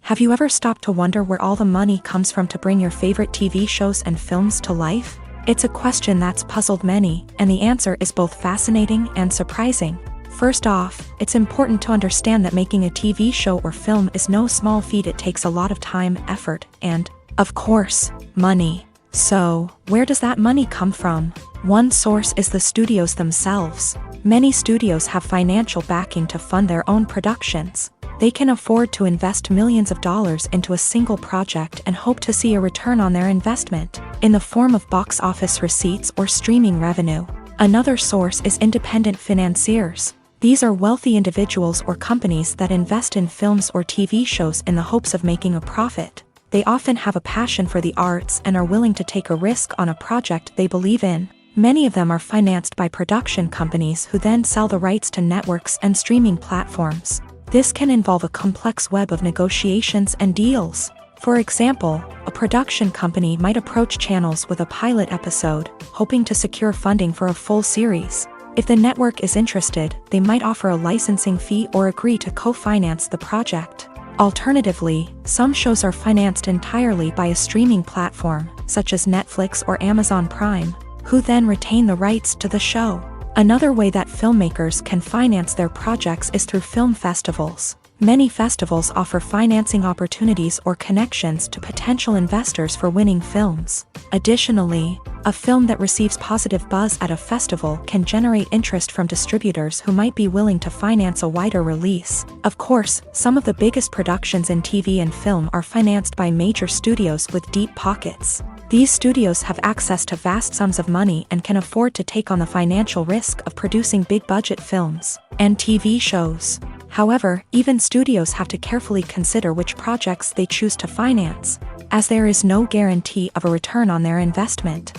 Have you ever stopped to wonder where all the money comes from to bring your favorite TV shows and films to life? It's a question that's puzzled many, and the answer is both fascinating and surprising. First off, it's important to understand that making a TV show or film is no small feat. It takes a lot of time, effort, and, of course, money. So, where does that money come from? One source is the studios themselves. Many studios have financial backing to fund their own productions. They can afford to invest millions of dollars into a single project and hope to see a return on their investment, in the form of box office receipts or streaming revenue. Another source is independent financiers. These are wealthy individuals or companies that invest in films or TV shows in the hopes of making a profit. They often have a passion for the arts and are willing to take a risk on a project they believe in. Many of them are financed by production companies who then sell the rights to networks and streaming platforms. This can involve a complex web of negotiations and deals. For example, a production company might approach channels with a pilot episode, hoping to secure funding for a full series. If the network is interested, they might offer a licensing fee or agree to co-finance the project. Alternatively, some shows are financed entirely by a streaming platform, such as Netflix or Amazon Prime, who then retain the rights to the show. Another way that filmmakers can finance their projects is through film festivals. Many festivals offer financing opportunities or connections to potential investors for winning films. Additionally, a film that receives positive buzz at a festival can generate interest from distributors who might be willing to finance a wider release. Of course, some of the biggest productions in TV and film are financed by major studios with deep pockets. These studios have access to vast sums of money and can afford to take on the financial risk of producing big-budget films and TV shows. However, even studios have to carefully consider which projects they choose to finance, as there is no guarantee of a return on their investment.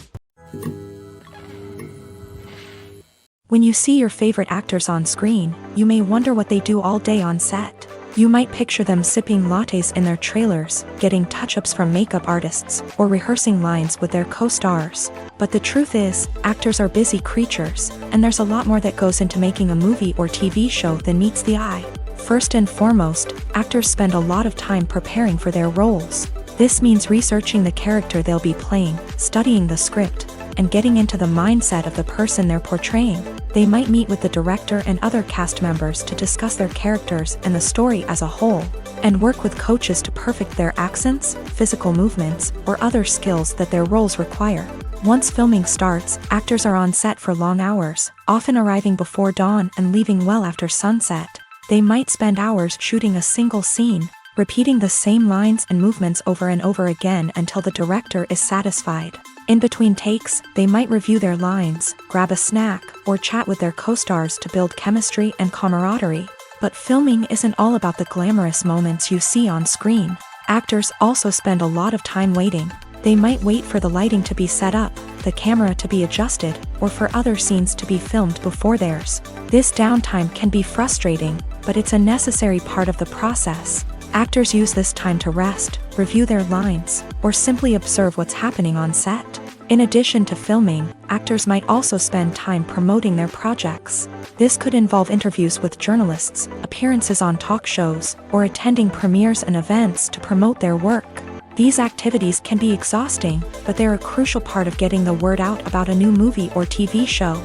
When you see your favorite actors on screen, you may wonder what they do all day on set. You might picture them sipping lattes in their trailers, getting touch-ups from makeup artists, or rehearsing lines with their co-stars. But the truth is, actors are busy creatures, and there's a lot more that goes into making a movie or TV show than meets the eye. First and foremost, actors spend a lot of time preparing for their roles. This means researching the character they'll be playing, studying the script, and getting into the mindset of the person they're portraying. They might meet with the director and other cast members to discuss their characters and the story as a whole, and work with coaches to perfect their accents, physical movements, or other skills that their roles require. Once filming starts, actors are on set for long hours, often arriving before dawn and leaving well after sunset. They might spend hours shooting a single scene, repeating the same lines and movements over and over again until the director is satisfied. In between takes, they might review their lines, grab a snack, or chat with their co-stars to build chemistry and camaraderie. But filming isn't all about the glamorous moments you see on screen. Actors also spend a lot of time waiting. They might wait for the lighting to be set up, the camera to be adjusted, or for other scenes to be filmed before theirs. This downtime can be frustrating, but it's a necessary part of the process. Actors use this time to rest, review their lines, or simply observe what's happening on set. In addition to filming, actors might also spend time promoting their projects. This could involve interviews with journalists, appearances on talk shows, or attending premieres and events to promote their work. These activities can be exhausting, but they're a crucial part of getting the word out about a new movie or TV show.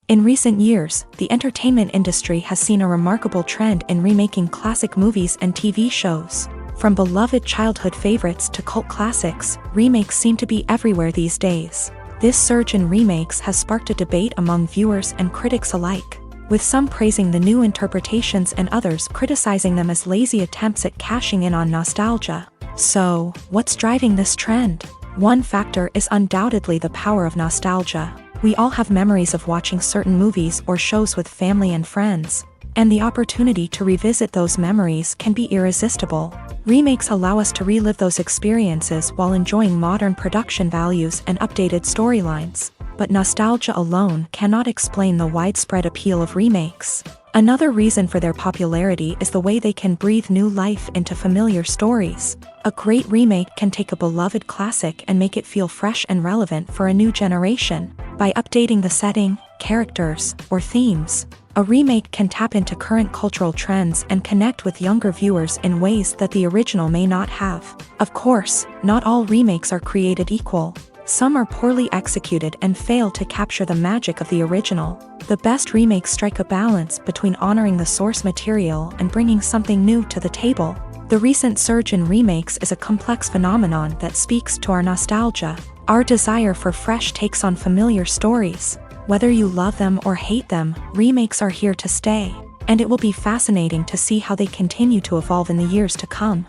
In recent years, the entertainment industry has seen a remarkable trend in remaking classic movies and TV shows. From beloved childhood favorites to cult classics, remakes seem to be everywhere these days. This surge in remakes has sparked a debate among viewers and critics alike, with some praising the new interpretations and others criticizing them as lazy attempts at cashing in on nostalgia. So, what's driving this trend? One factor is undoubtedly the power of nostalgia. We all have memories of watching certain movies or shows with family and friends, and the opportunity to revisit those memories can be irresistible. Remakes allow us to relive those experiences while enjoying modern production values and updated storylines, but nostalgia alone cannot explain the widespread appeal of remakes. Another reason for their popularity is the way they can breathe new life into familiar stories. A great remake can take a beloved classic and make it feel fresh and relevant for a new generation. By updating the setting, characters, or themes, a remake can tap into current cultural trends and connect with younger viewers in ways that the original may not have. Of course, not all remakes are created equal. Some are poorly executed and fail to capture the magic of the original. The best remakes strike a balance between honoring the source material and bringing something new to the table. The recent surge in remakes is a complex phenomenon that speaks to our nostalgia, our desire for fresh takes on familiar stories. Whether you love them or hate them, remakes are here to stay, and it will be fascinating to see how they continue to evolve in the years to come.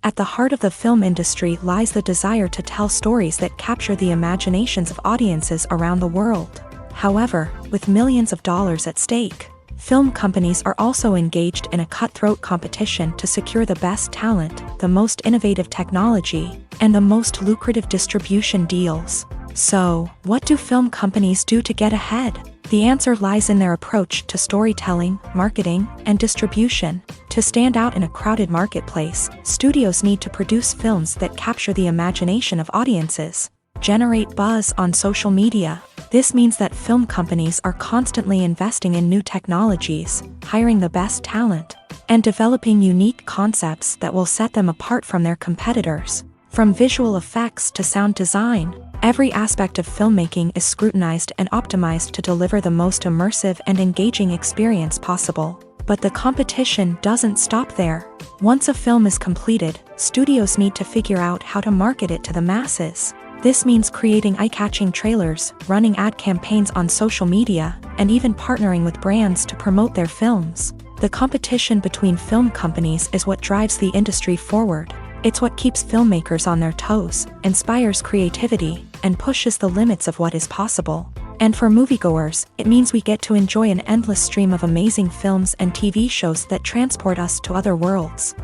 At the heart of the film industry lies the desire to tell stories that capture the imaginations of audiences around the world. However, with millions of dollars at stake, film companies are also engaged in a cutthroat competition to secure the best talent, the most innovative technology, and the most lucrative distribution deals. So, what do film companies do to get ahead? The answer lies in their approach to storytelling, marketing, and distribution. To stand out in a crowded marketplace, studios need to produce films that capture the imagination of audiences, generate buzz on social media. This means that film companies are constantly investing in new technologies, hiring the best talent, and developing unique concepts that will set them apart from their competitors. From visual effects to sound design, every aspect of filmmaking is scrutinized and optimized to deliver the most immersive and engaging experience possible. But the competition doesn't stop there. Once a film is completed, studios need to figure out how to market it to the masses. This means creating eye-catching trailers, running ad campaigns on social media, and even partnering with brands to promote their films. The competition between film companies is what drives the industry forward. It's what keeps filmmakers on their toes, inspires creativity, and pushes the limits of what is possible. And for moviegoers, it means we get to enjoy an endless stream of amazing films and TV shows that transport us to other worlds.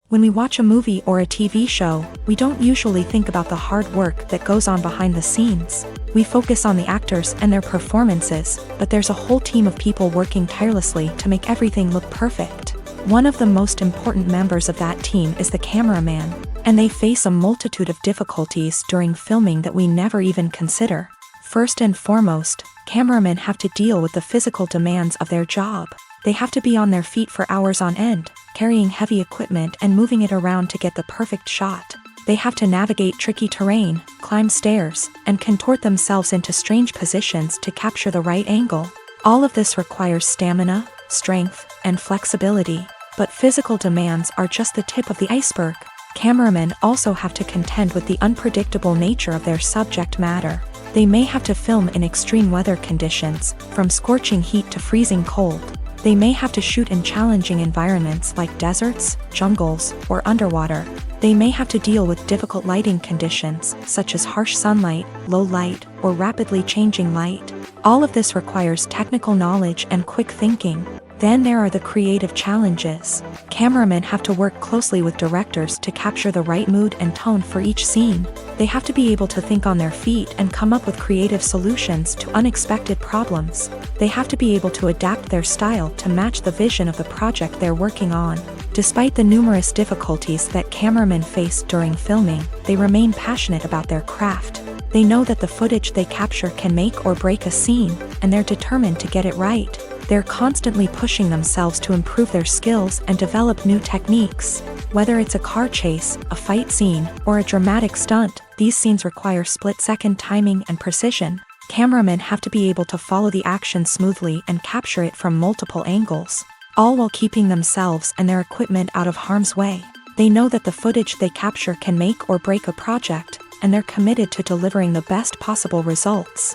When we watch a movie or a TV show, we don't usually think about the hard work that goes on behind the scenes. We focus on the actors and their performances, but there's a whole team of people working tirelessly to make everything look perfect. One of the most important members of that team is the cameraman, and they face a multitude of difficulties during filming that we never even consider. First and foremost, cameramen have to deal with the physical demands of their job. They have to be on their feet for hours on end, carrying heavy equipment and moving it around to get the perfect shot. They have to navigate tricky terrain, climb stairs, and contort themselves into strange positions to capture the right angle. All of this requires stamina, strength, and flexibility. But physical demands are just the tip of the iceberg. Cameramen also have to contend with the unpredictable nature of their subject matter. They may have to film in extreme weather conditions, from scorching heat to freezing cold. They may have to shoot in challenging environments like deserts, jungles, or underwater. They may have to deal with difficult lighting conditions, such as harsh sunlight, low light, or rapidly changing light. All of this requires technical knowledge and quick thinking. Then there are the creative challenges. Cameramen have to work closely with directors to capture the right mood and tone for each scene. They have to be able to think on their feet and come up with creative solutions to unexpected problems. They have to be able to adapt their style to match the vision of the project they're working on. Despite the numerous difficulties that cameramen face during filming, they remain passionate about their craft. They know that the footage they capture can make or break a scene, and they're determined to get it right. They're constantly pushing themselves to improve their skills and develop new techniques. Whether it's a car chase, a fight scene, or a dramatic stunt, these scenes require split-second timing and precision. Cameramen have to be able to follow the action smoothly and capture it from multiple angles, all while keeping themselves and their equipment out of harm's way. They know that the footage they capture can make or break a project, and they're committed to delivering the best possible results.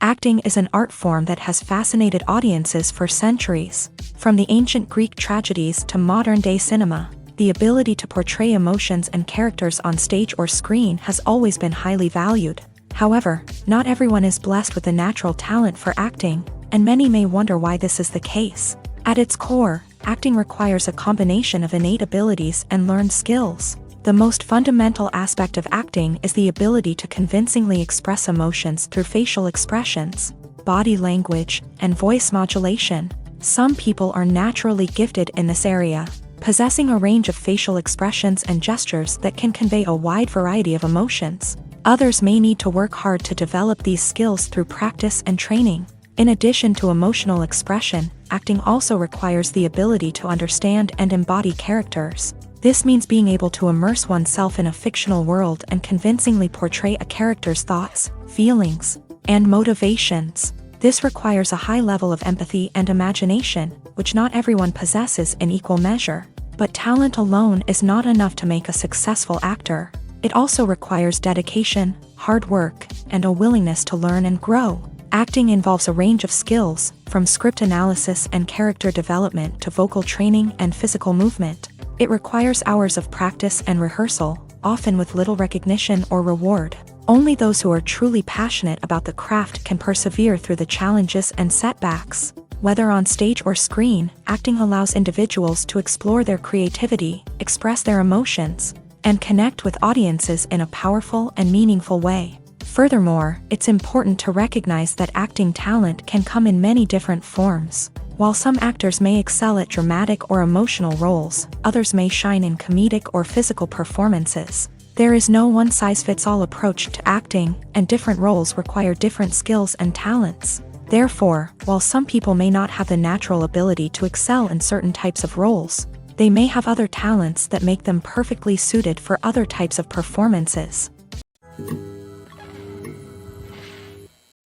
Acting is an art form that has fascinated audiences for centuries. From the ancient Greek tragedies to modern-day cinema, the ability to portray emotions and characters on stage or screen has always been highly valued. However, not everyone is blessed with a natural talent for acting, and many may wonder why this is the case. At its core, acting requires a combination of innate abilities and learned skills. The most fundamental aspect of acting is the ability to convincingly express emotions through facial expressions, body language, and voice modulation. Some people are naturally gifted in this area, possessing a range of facial expressions and gestures that can convey a wide variety of emotions. Others may need to work hard to develop these skills through practice and training. In addition to emotional expression, acting also requires the ability to understand and embody characters. This means being able to immerse oneself in a fictional world and convincingly portray a character's thoughts, feelings, and motivations. This requires a high level of empathy and imagination, which not everyone possesses in equal measure. But talent alone is not enough to make a successful actor. It also requires dedication, hard work, and a willingness to learn and grow. Acting involves a range of skills, from script analysis and character development to vocal training and physical movement. It requires hours of practice and rehearsal, often with little recognition or reward. Only those who are truly passionate about the craft can persevere through the challenges and setbacks. Whether on stage or screen, acting allows individuals to explore their creativity, express their emotions, and connect with audiences in a powerful and meaningful way. Furthermore, it's important to recognize that acting talent can come in many different forms. While some actors may excel at dramatic or emotional roles, others may shine in comedic or physical performances. There is no one-size-fits-all approach to acting, and different roles require different skills and talents. Therefore, while some people may not have the natural ability to excel in certain types of roles, they may have other talents that make them perfectly suited for other types of performances.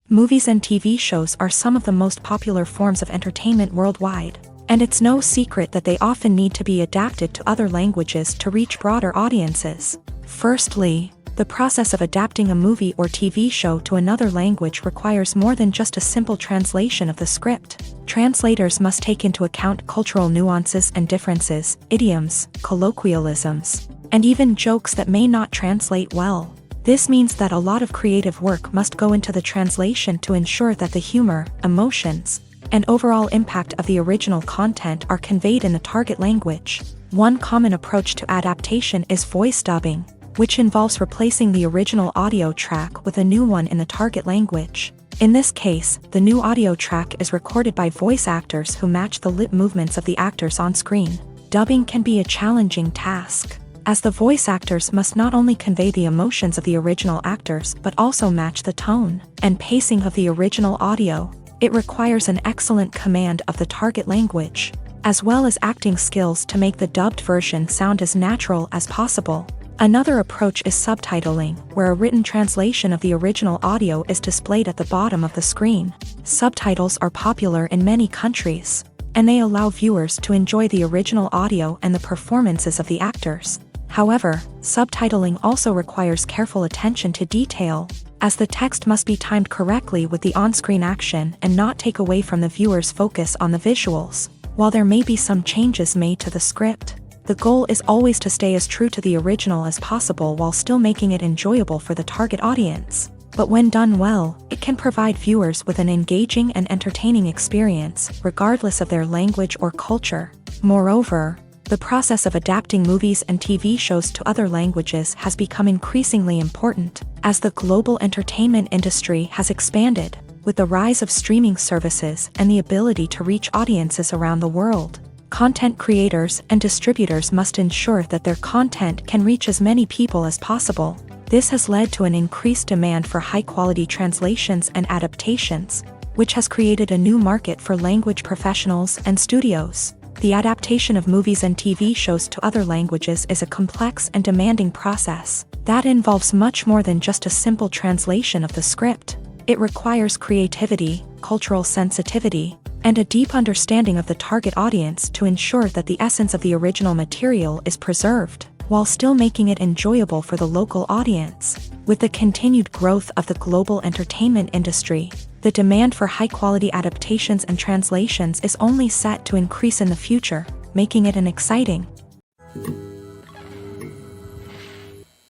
Movies and TV shows are some of the most popular forms of entertainment worldwide, and it's no secret that they often need to be adapted to other languages to reach broader audiences. Firstly, the process of adapting a movie or TV show to another language requires more than just a simple translation of the script. Translators must take into account cultural nuances and differences, idioms, colloquialisms, and even jokes that may not translate well. This means that a lot of creative work must go into the translation to ensure that the humor, emotions, and overall impact of the original content are conveyed in the target language. One common approach to adaptation is voice dubbing, which involves replacing the original audio track with a new one in the target language. In this case, the new audio track is recorded by voice actors who match the lip movements of the actors on screen. Dubbing can be a challenging task, as the voice actors must not only convey the emotions of the original actors but also match the tone and pacing of the original audio. It requires an excellent command of the target language, as well as acting skills to make the dubbed version sound as natural as possible. Another approach is subtitling, where a written translation of the original audio is displayed at the bottom of the screen. Subtitles are popular in many countries, and they allow viewers to enjoy the original audio and the performances of the actors. However, subtitling also requires careful attention to detail, as the text must be timed correctly with the on-screen action and not take away from the viewer's focus on the visuals. While there may be some changes made to the script, the goal is always to stay as true to the original as possible while still making it enjoyable for the target audience. But when done well, it can provide viewers with an engaging and entertaining experience, regardless of their language or culture. Moreover, the process of adapting movies and TV shows to other languages has become increasingly important, as the global entertainment industry has expanded, with the rise of streaming services and the ability to reach audiences around the world. Content creators and distributors must ensure that their content can reach as many people as possible. This has led to an increased demand for high-quality translations and adaptations, which has created a new market for language professionals and studios. The adaptation of movies and TV shows to other languages is a complex and demanding process that involves much more than just a simple translation of the script. It requires creativity, cultural sensitivity, and a deep understanding of the target audience to ensure that the essence of the original material is preserved, while still making it enjoyable for the local audience. With the continued growth of the global entertainment industry, the demand for high-quality adaptations and translations is only set to increase in the future, making it an exciting.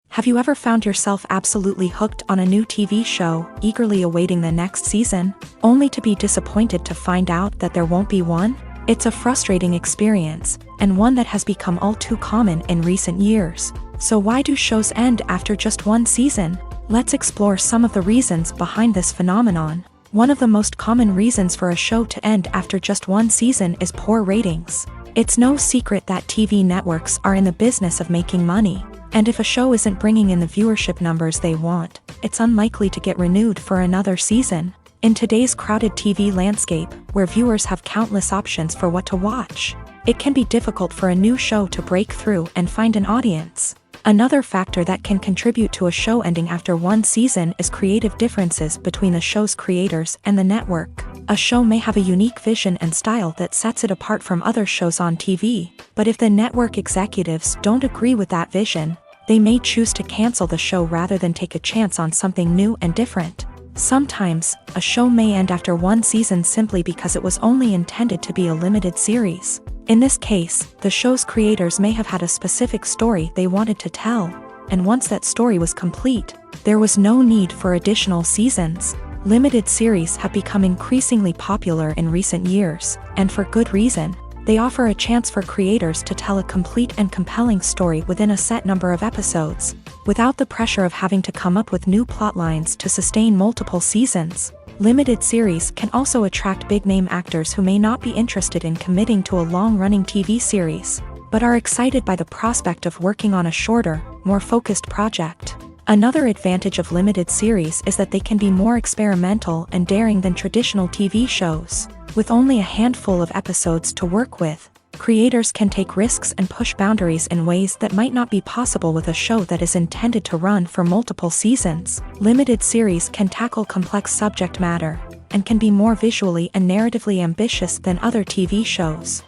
Have you ever found yourself absolutely hooked on a new TV show, eagerly awaiting the next season, only to be disappointed to find out that there won't be one? It's a frustrating experience, and one that has become all too common in recent years. So why do shows end after just one season? Let's explore some of the reasons behind this phenomenon. One of the most common reasons for a show to end after just one season is poor ratings. It's no secret that TV networks are in the business of making money, and if a show isn't bringing in the viewership numbers they want, it's unlikely to get renewed for another season. In today's crowded TV landscape, where viewers have countless options for what to watch, it can be difficult for a new show to break through and find an audience. Another factor that can contribute to a show ending after one season is creative differences between the show's creators and the network. A show may have a unique vision and style that sets it apart from other shows on TV, but if the network executives don't agree with that vision, they may choose to cancel the show rather than take a chance on something new and different. Sometimes, a show may end after one season simply because it was only intended to be a limited series. In this case, the show's creators may have had a specific story they wanted to tell, and once that story was complete, there was no need for additional seasons. Limited series have become increasingly popular in recent years, and for good reason. They offer a chance for creators to tell a complete and compelling story within a set number of episodes, without the pressure of having to come up with new plotlines to sustain multiple seasons. Limited series can also attract big-name actors who may not be interested in committing to a long-running TV series, but are excited by the prospect of working on a shorter, more focused project. Another advantage of limited series is that they can be more experimental and daring than traditional TV shows. With only a handful of episodes to work with, creators can take risks and push boundaries in ways that might not be possible with a show that is intended to run for multiple seasons. Limited series can tackle complex subject matter, and can be more visually and narratively ambitious than other TV shows.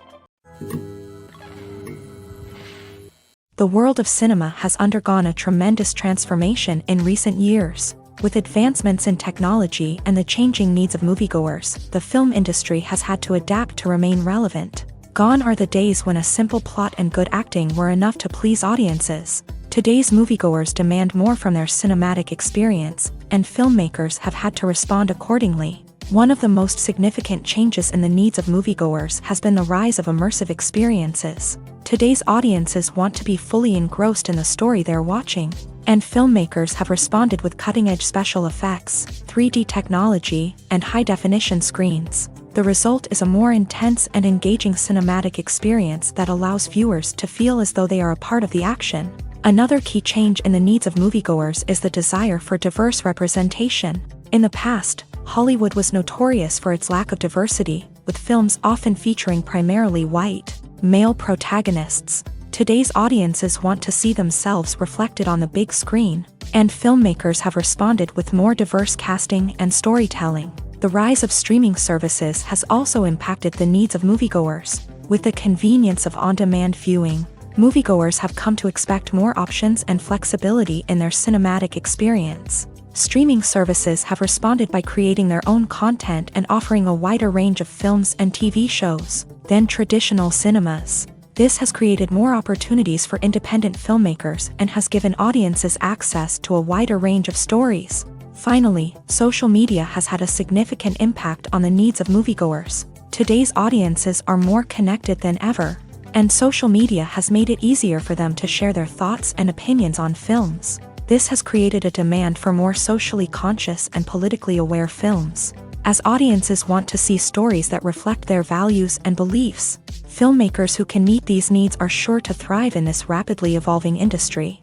The world of cinema has undergone a tremendous transformation in recent years. With advancements in technology and the changing needs of moviegoers, the film industry has had to adapt to remain relevant. Gone are the days when a simple plot and good acting were enough to please audiences. Today's moviegoers demand more from their cinematic experience, and filmmakers have had to respond accordingly. One of the most significant changes in the needs of moviegoers has been the rise of immersive experiences. Today's audiences want to be fully engrossed in the story they're watching, and filmmakers have responded with cutting-edge special effects, 3D technology, and high-definition screens. The result is a more intense and engaging cinematic experience that allows viewers to feel as though they are a part of the action. Another key change in the needs of moviegoers is the desire for diverse representation. In the past, Hollywood was notorious for its lack of diversity, with films often featuring primarily white, male protagonists. Today's audiences want to see themselves reflected on the big screen, and filmmakers have responded with more diverse casting and storytelling. The rise of streaming services has also impacted the needs of moviegoers. With the convenience of on-demand viewing, moviegoers have come to expect more options and flexibility in their cinematic experience. Streaming services have responded by creating their own content and offering a wider range of films and TV shows than traditional cinemas. This has created more opportunities for independent filmmakers and has given audiences access to a wider range of stories. Finally, social media has had a significant impact on the needs of moviegoers. Today's audiences are more connected than ever, and social media has made it easier for them to share their thoughts and opinions on films. This has created a demand for more socially conscious and politically aware films. As audiences want to see stories that reflect their values and beliefs, filmmakers who can meet these needs are sure to thrive in this rapidly evolving industry.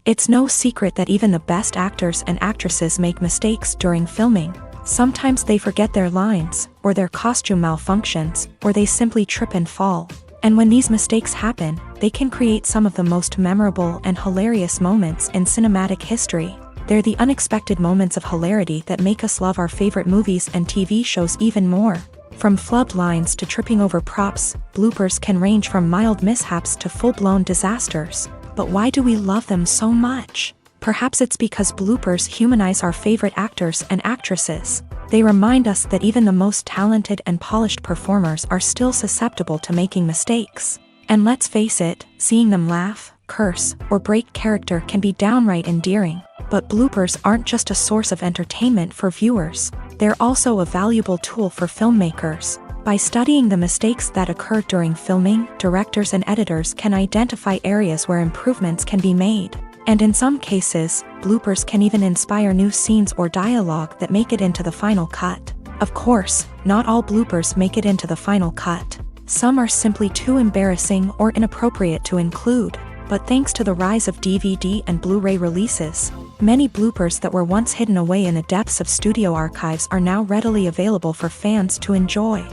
It's no secret that even the best actors and actresses make mistakes during filming. Sometimes they forget their lines, or their costume malfunctions, or they simply trip and fall. And when these mistakes happen, they can create some of the most memorable and hilarious moments in cinematic history. They're the unexpected moments of hilarity that make us love our favorite movies and TV shows even more. From flubbed lines to tripping over props, bloopers can range from mild mishaps to full-blown disasters. But why do we love them so much? Perhaps it's because bloopers humanize our favorite actors and actresses. They remind us that even the most talented and polished performers are still susceptible to making mistakes. And let's face it, seeing them laugh, curse, or break character can be downright endearing. But bloopers aren't just a source of entertainment for viewers. They're also a valuable tool for filmmakers. By studying the mistakes that occur during filming, directors and editors can identify areas where improvements can be made. And in some cases, bloopers can even inspire new scenes or dialogue that make it into the final cut. Of course, not all bloopers make it into the final cut. Some are simply too embarrassing or inappropriate to include. But thanks to the rise of DVD and Blu-ray releases, many bloopers that were once hidden away in the depths of studio archives are now readily available for fans to enjoy.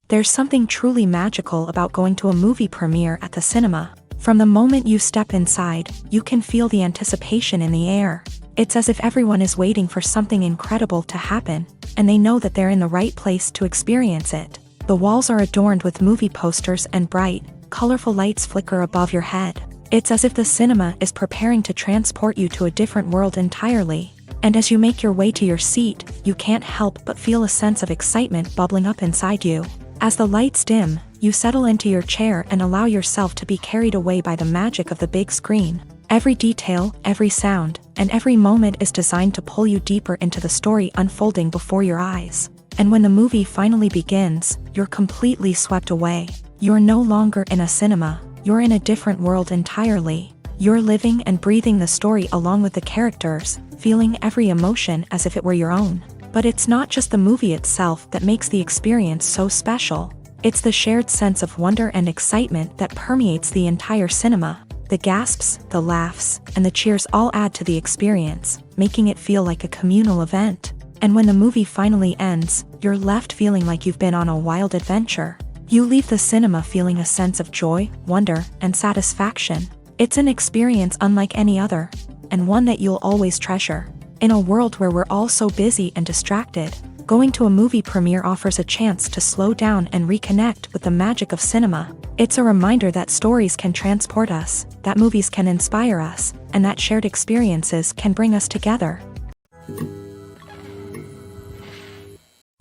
There's something truly magical about going to a movie premiere at the cinema. From the moment you step inside, you can feel the anticipation in the air. It's as if everyone is waiting for something incredible to happen, and they know that they're in the right place to experience it. The walls are adorned with movie posters and bright, colorful lights flicker above your head. It's as if the cinema is preparing to transport you to a different world entirely. And as you make your way to your seat, you can't help but feel a sense of excitement bubbling up inside you. As the lights dim, you settle into your chair and allow yourself to be carried away by the magic of the big screen. Every detail, every sound, and every moment is designed to pull you deeper into the story unfolding before your eyes. And when the movie finally begins, you're completely swept away. You're no longer in a cinema, you're in a different world entirely. You're living and breathing the story along with the characters, feeling every emotion as if it were your own. But it's not just the movie itself that makes the experience so special. It's the shared sense of wonder and excitement that permeates the entire cinema. The gasps, the laughs, and the cheers all add to the experience, making it feel like a communal event. And when the movie finally ends, you're left feeling like you've been on a wild adventure. You leave the cinema feeling a sense of joy, wonder, and satisfaction. It's an experience unlike any other, and one that you'll always treasure. In a world where we're all so busy and distracted, going to a movie premiere offers a chance to slow down and reconnect with the magic of cinema. It's a reminder that stories can transport us, that movies can inspire us, and that shared experiences can bring us together.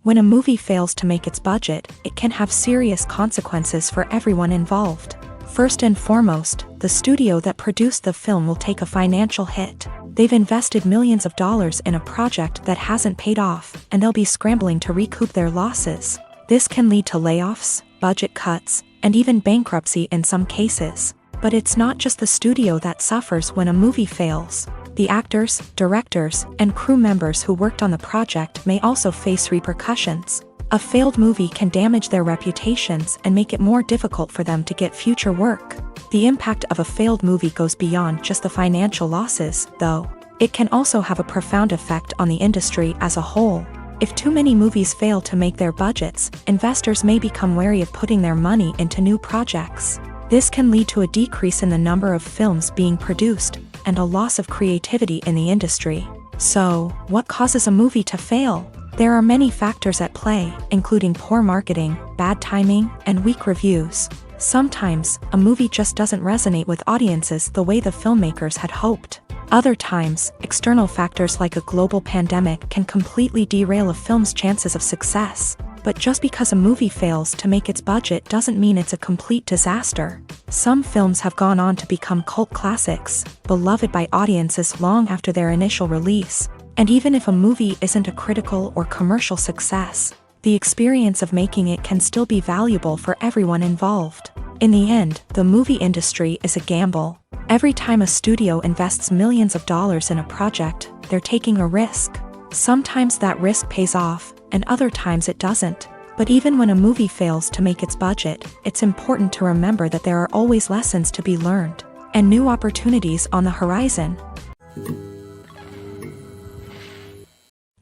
When a movie fails to make its budget, it can have serious consequences for everyone involved. First and foremost, the studio that produced the film will take a financial hit. They've invested millions of dollars in a project that hasn't paid off, and they'll be scrambling to recoup their losses. This can lead to layoffs, budget cuts, and even bankruptcy in some cases. But it's not just the studio that suffers when a movie fails. The actors, directors, and crew members who worked on the project may also face repercussions. A failed movie can damage their reputations and make it more difficult for them to get future work. The impact of a failed movie goes beyond just the financial losses, though. It can also have a profound effect on the industry as a whole. If too many movies fail to make their budgets, investors may become wary of putting their money into new projects. This can lead to a decrease in the number of films being produced, and a loss of creativity in the industry. So, what causes a movie to fail? There are many factors at play, including poor marketing, bad timing, and weak reviews. Sometimes, a movie just doesn't resonate with audiences the way the filmmakers had hoped. Other times, external factors like a global pandemic can completely derail a film's chances of success. But just because a movie fails to make its budget doesn't mean it's a complete disaster. Some films have gone on to become cult classics, beloved by audiences long after their initial release. And even if a movie isn't a critical or commercial success, the experience of making it can still be valuable for everyone involved. In the end, the movie industry is a gamble. Every time a studio invests millions of dollars in a project, they're taking a risk. Sometimes that risk pays off, and other times it doesn't. But even when a movie fails to make its budget, it's important to remember that there are always lessons to be learned, and new opportunities on the horizon.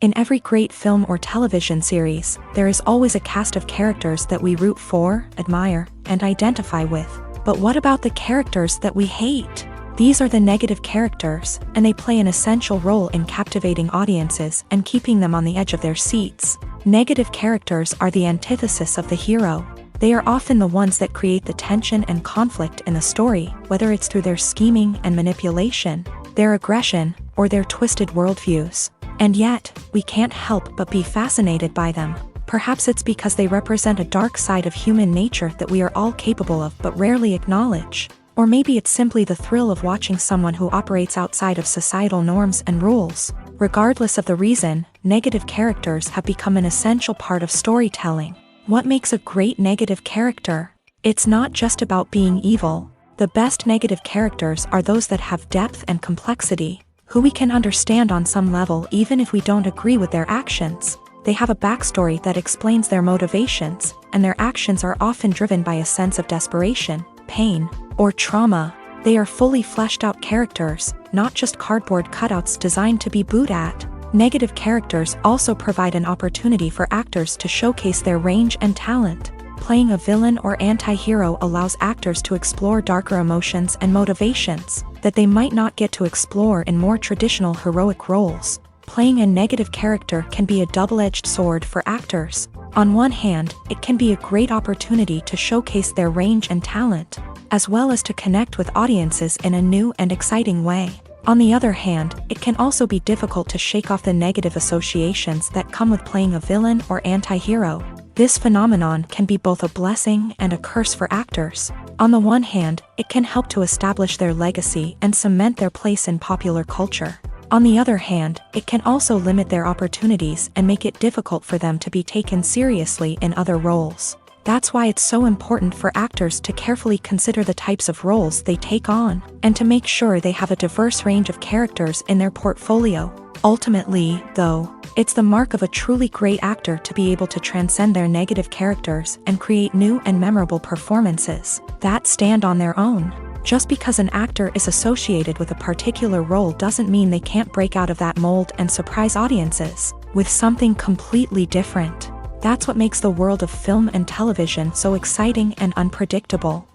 In every great film or television series, there is always a cast of characters that we root for, admire, and identify with. But what about the characters that we hate? These are the negative characters, and they play an essential role in captivating audiences and keeping them on the edge of their seats. Negative characters are the antithesis of the hero. They are often the ones that create the tension and conflict in the story, whether it's through their scheming and manipulation, their aggression, or their twisted worldviews. And yet, we can't help but be fascinated by them. Perhaps it's because they represent a dark side of human nature that we are all capable of but rarely acknowledge. Or maybe it's simply the thrill of watching someone who operates outside of societal norms and rules. Regardless of the reason, negative characters have become an essential part of storytelling. What makes a great negative character? It's not just about being evil. The best negative characters are those that have depth and complexity, who we can understand on some level even if we don't agree with their actions. They have a backstory that explains their motivations, and their actions are often driven by a sense of desperation, pain, or trauma. They are fully fleshed out characters, not just cardboard cutouts designed to be booed at. Negative characters also provide an opportunity for actors to showcase their range and talent. Playing a villain or anti-hero allows actors to explore darker emotions and motivations that they might not get to explore in more traditional heroic roles. Playing a negative character can be a double-edged sword for actors. On one hand, it can be a great opportunity to showcase their range and talent, as well as to connect with audiences in a new and exciting way. On the other hand, it can also be difficult to shake off the negative associations that come with playing a villain or anti-hero. This phenomenon can be both a blessing and a curse for actors. On the one hand, it can help to establish their legacy and cement their place in popular culture. On the other hand, it can also limit their opportunities and make it difficult for them to be taken seriously in other roles. That's why it's so important for actors to carefully consider the types of roles they take on, and to make sure they have a diverse range of characters in their portfolio. Ultimately, though, it's the mark of a truly great actor to be able to transcend their negative characters and create new and memorable performances that stand on their own. Just because an actor is associated with a particular role doesn't mean they can't break out of that mold and surprise audiences with something completely different. That's what makes the world of film and television so exciting and unpredictable.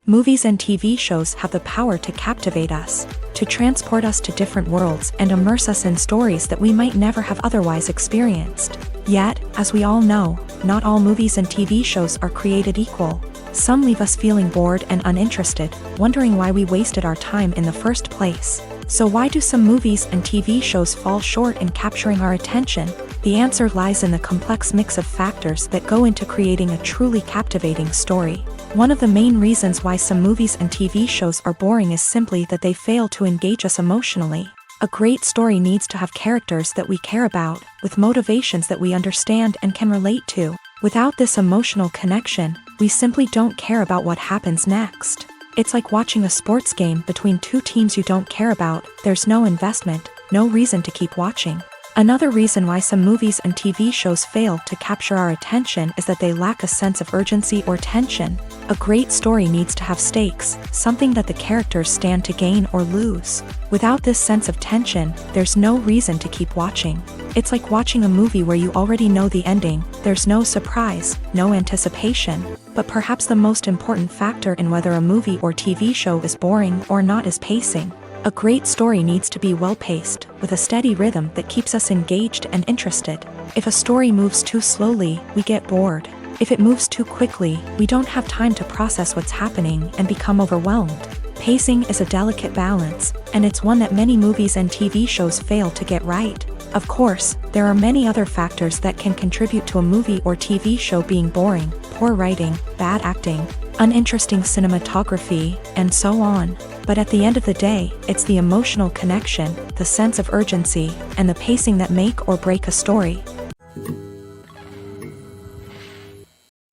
Movies and TV shows have the power to captivate us, to transport us to different worlds and immerse us in stories that we might never have otherwise experienced. Yet, as we all know, not all movies and TV shows are created equal. Some leave us feeling bored and uninterested, wondering why we wasted our time in the first place. So why do some movies and TV shows fall short in capturing our attention? The answer lies in the complex mix of factors that go into creating a truly captivating story. One of the main reasons why some movies and TV shows are boring is simply that they fail to engage us emotionally. A great story needs to have characters that we care about, with motivations that we understand and can relate to. Without this emotional connection, we simply don't care about what happens next. It's like watching a sports game between two teams you don't care about. There's no investment, no reason to keep watching. Another reason why some movies and TV shows fail to capture our attention is that they lack a sense of urgency or tension. A great story needs to have stakes, something that the characters stand to gain or lose. Without this sense of tension, there's no reason to keep watching. It's like watching a movie where you already know the ending. There's no surprise, no anticipation. But perhaps the most important factor in whether a movie or TV show is boring or not is pacing. A great story needs to be well-paced, with a steady rhythm that keeps us engaged and interested. If a story moves too slowly, we get bored. If it moves too quickly, we don't have time to process what's happening and become overwhelmed. Pacing is a delicate balance, and it's one that many movies and TV shows fail to get right. Of course, there are many other factors that can contribute to a movie or TV show being boring: poor writing, bad acting, uninteresting cinematography, and so on. But at the end of the day, it's the emotional connection, the sense of urgency, and the pacing that make or break a story.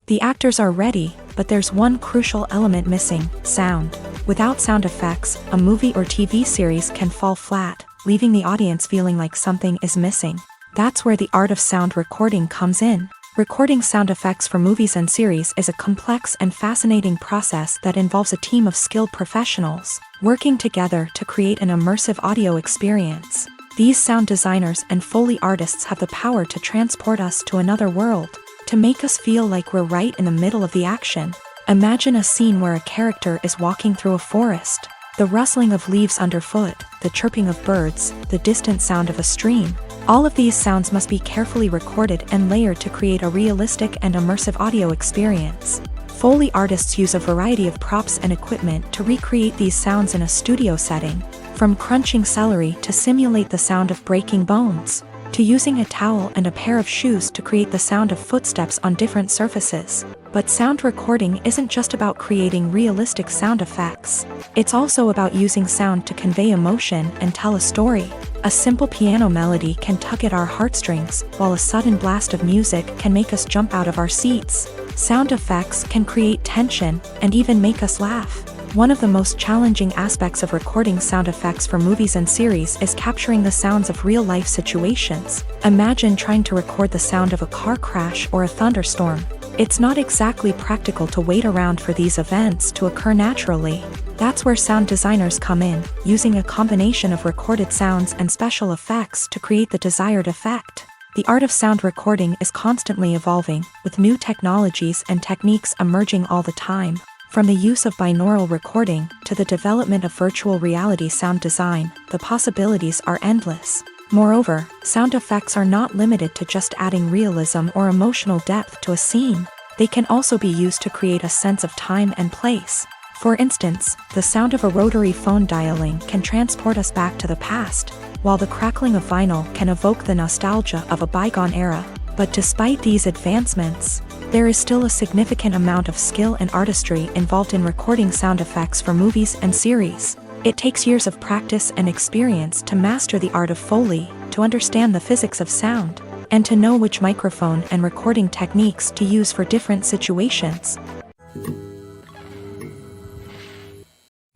The actors are ready, but there's one crucial element missing: sound. Without sound effects, a movie or TV series can fall flat, leaving the audience feeling like something is missing. That's where the art of sound recording comes in. Recording sound effects for movies and series is a complex and fascinating process that involves a team of skilled professionals working together to create an immersive audio experience. These sound designers and Foley artists have the power to transport us to another world, to make us feel like we're right in the middle of the action. Imagine a scene where a character is walking through a forest. The rustling of leaves underfoot, the chirping of birds, the distant sound of a stream. All of these sounds must be carefully recorded and layered to create a realistic and immersive audio experience. Foley artists use a variety of props and equipment to recreate these sounds in a studio setting, from crunching celery to simulate the sound of breaking bones, to using a towel and a pair of shoes to create the sound of footsteps on different surfaces. But sound recording isn't just about creating realistic sound effects. It's also about using sound to convey emotion and tell a story. A simple piano melody can tug at our heartstrings, while a sudden blast of music can make us jump out of our seats. Sound effects can create tension and even make us laugh. One of the most challenging aspects of recording sound effects for movies and series is capturing the sounds of real-life situations. Imagine trying to record the sound of a car crash or a thunderstorm. It's not exactly practical to wait around for these events to occur naturally. That's where sound designers come in, using a combination of recorded sounds and special effects to create the desired effect. The art of sound recording is constantly evolving, with new technologies and techniques emerging all the time. From the use of binaural recording to the development of virtual reality sound design, the possibilities are endless. Moreover, sound effects are not limited to just adding realism or emotional depth to a scene. They can also be used to create a sense of time and place. For instance, the sound of a rotary phone dialing can transport us back to the past, while the crackling of vinyl can evoke the nostalgia of a bygone era. But despite these advancements, there is still a significant amount of skill and artistry involved in recording sound effects for movies and series. It takes years of practice and experience to master the art of Foley, to understand the physics of sound, and to know which microphone and recording techniques to use for different situations.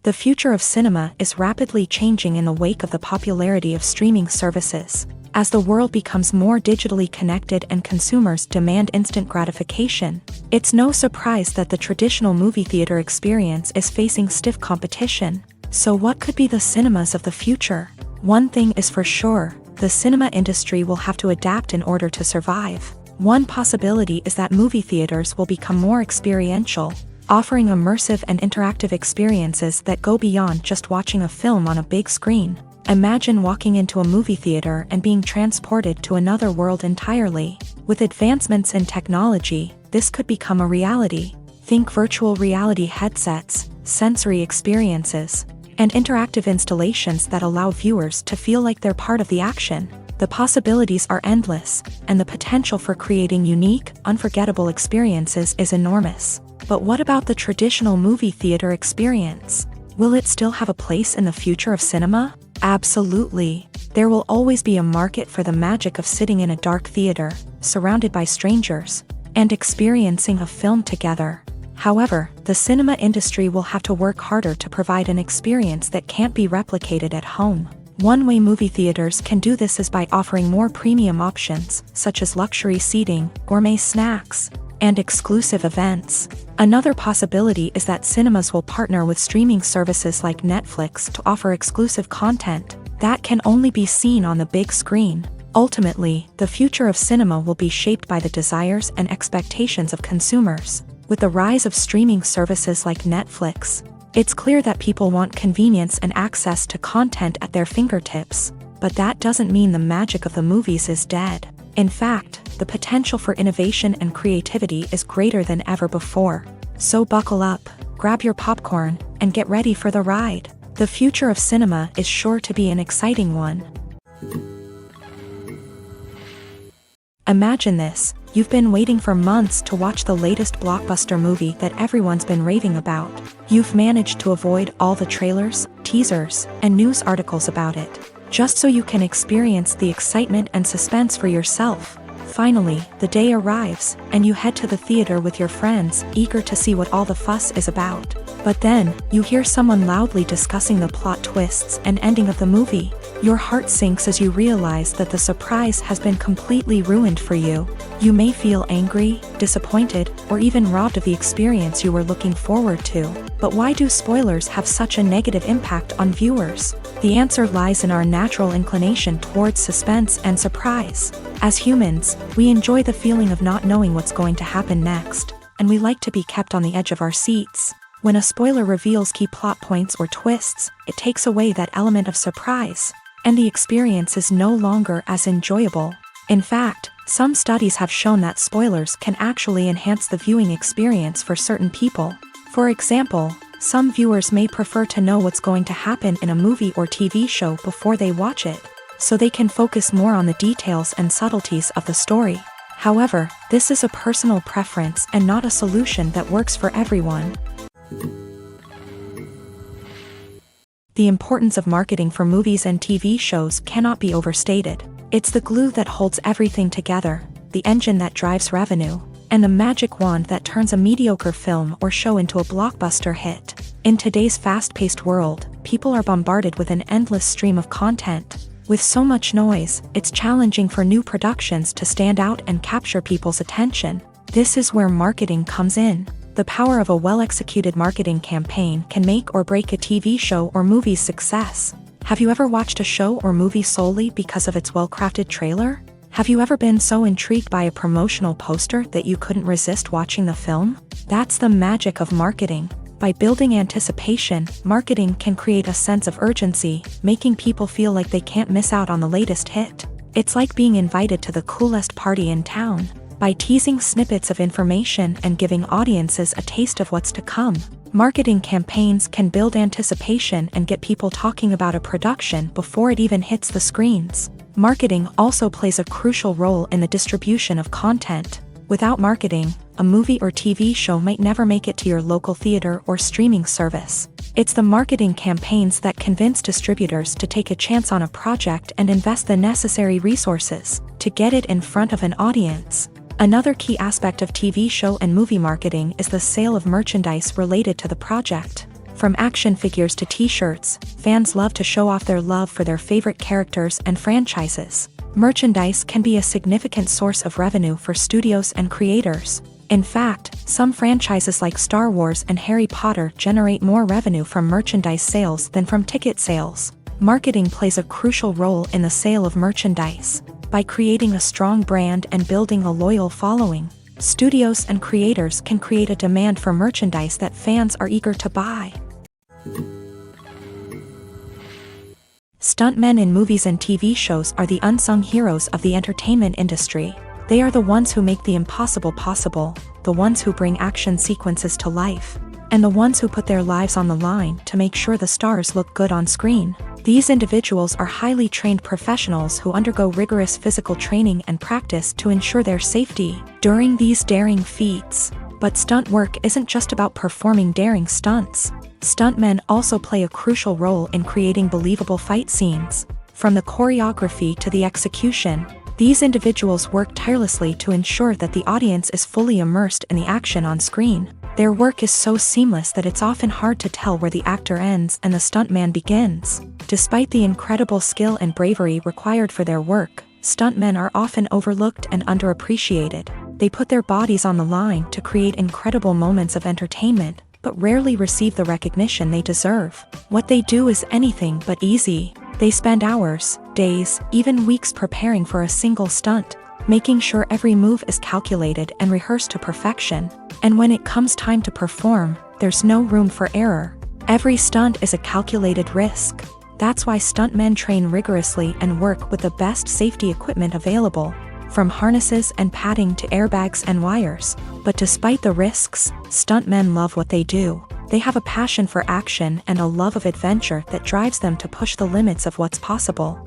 The future of cinema is rapidly changing in the wake of the popularity of streaming services. As the world becomes more digitally connected and consumers demand instant gratification, it's no surprise that the traditional movie theater experience is facing stiff competition. So what could be the cinemas of the future? One thing is for sure, the cinema industry will have to adapt in order to survive. One possibility is that movie theaters will become more experiential, offering immersive and interactive experiences that go beyond just watching a film on a big screen. Imagine walking into a movie theater and being transported to another world entirely. With advancements in technology, this could become a reality. Think virtual reality headsets, sensory experiences, and interactive installations that allow viewers to feel like they're part of the action. The possibilities are endless, and the potential for creating unique, unforgettable experiences is enormous. But what about the traditional movie theater experience? Will it still have a place in the future of cinema? Absolutely. There will always be a market for the magic of sitting in a dark theater, surrounded by strangers, and experiencing a film together. However, the cinema industry will have to work harder to provide an experience that can't be replicated at home. One way movie theaters can do this is by offering more premium options, such as luxury seating, gourmet snacks, and exclusive events. Another possibility is that cinemas will partner with streaming services like Netflix to offer exclusive content that can only be seen on the big screen. Ultimately, the future of cinema will be shaped by the desires and expectations of consumers. With the rise of streaming services like Netflix, it's clear that people want convenience and access to content at their fingertips. But that doesn't mean the magic of the movies is dead. In fact, the potential for innovation and creativity is greater than ever before. So buckle up, grab your popcorn, and get ready for the ride. The future of cinema is sure to be an exciting one. Imagine this, you've been waiting for months to watch the latest blockbuster movie that everyone's been raving about. You've managed to avoid all the trailers, teasers, and news articles about it, just so you can experience the excitement and suspense for yourself. Finally, the day arrives, and you head to the theater with your friends, eager to see what all the fuss is about. But then, you hear someone loudly discussing the plot twists and ending of the movie. Your heart sinks as you realize that the surprise has been completely ruined for you. You may feel angry, disappointed, or even robbed of the experience you were looking forward to. But why do spoilers have such a negative impact on viewers? The answer lies in our natural inclination towards suspense and surprise. As humans, we enjoy the feeling of not knowing what's going to happen next, and we like to be kept on the edge of our seats. When a spoiler reveals key plot points or twists, it takes away that element of surprise, and the experience is no longer as enjoyable. In fact, some studies have shown that spoilers can actually enhance the viewing experience for certain people. For example, some viewers may prefer to know what's going to happen in a movie or TV show before they watch it, so they can focus more on the details and subtleties of the story. However, this is a personal preference and not a solution that works for everyone. The importance of marketing for movies and TV shows cannot be overstated. It's the glue that holds everything together, the engine that drives revenue, and the magic wand that turns a mediocre film or show into a blockbuster hit. In today's fast-paced world, people are bombarded with an endless stream of content. With so much noise, it's challenging for new productions to stand out and capture people's attention. This is where marketing comes in. The power of a well-executed marketing campaign can make or break a TV show or movie's success. Have you ever watched a show or movie solely because of its well-crafted trailer? Have you ever been so intrigued by a promotional poster that you couldn't resist watching the film? That's the magic of marketing. By building anticipation, marketing can create a sense of urgency, making people feel like they can't miss out on the latest hit. It's like being invited to the coolest party in town. By teasing snippets of information and giving audiences a taste of what's to come, marketing campaigns can build anticipation and get people talking about a production before it even hits the screens. Marketing also plays a crucial role in the distribution of content. Without marketing, a movie or TV show might never make it to your local theater or streaming service. It's the marketing campaigns that convince distributors to take a chance on a project and invest the necessary resources to get it in front of an audience. Another key aspect of TV show and movie marketing is the sale of merchandise related to the project. From action figures to t-shirts, fans love to show off their love for their favorite characters and franchises. Merchandise can be a significant source of revenue for studios and creators. In fact, some franchises like Star Wars and Harry Potter generate more revenue from merchandise sales than from ticket sales. Marketing plays a crucial role in the sale of merchandise. By creating a strong brand and building a loyal following, studios and creators can create a demand for merchandise that fans are eager to buy. Stuntmen in movies and TV shows are the unsung heroes of the entertainment industry. They are the ones who make the impossible possible, the ones who bring action sequences to life, and the ones who put their lives on the line to make sure the stars look good on screen. These individuals are highly trained professionals who undergo rigorous physical training and practice to ensure their safety during these daring feats. But stunt work isn't just about performing daring stunts. Stuntmen also play a crucial role in creating believable fight scenes. From the choreography to the execution, these individuals work tirelessly to ensure that the audience is fully immersed in the action on screen. Their work is so seamless that it's often hard to tell where the actor ends and the stuntman begins. Despite the incredible skill and bravery required for their work, stuntmen are often overlooked and underappreciated. They put their bodies on the line to create incredible moments of entertainment, but rarely receive the recognition they deserve. What they do is anything but easy. They spend hours, days, even weeks preparing for a single stunt, making sure every move is calculated and rehearsed to perfection. And when it comes time to perform, there's no room for error. Every stunt is a calculated risk. That's why stuntmen train rigorously and work with the best safety equipment available, from harnesses and padding to airbags and wires. But despite the risks, stuntmen love what they do. They have a passion for action and a love of adventure that drives them to push the limits of what's possible.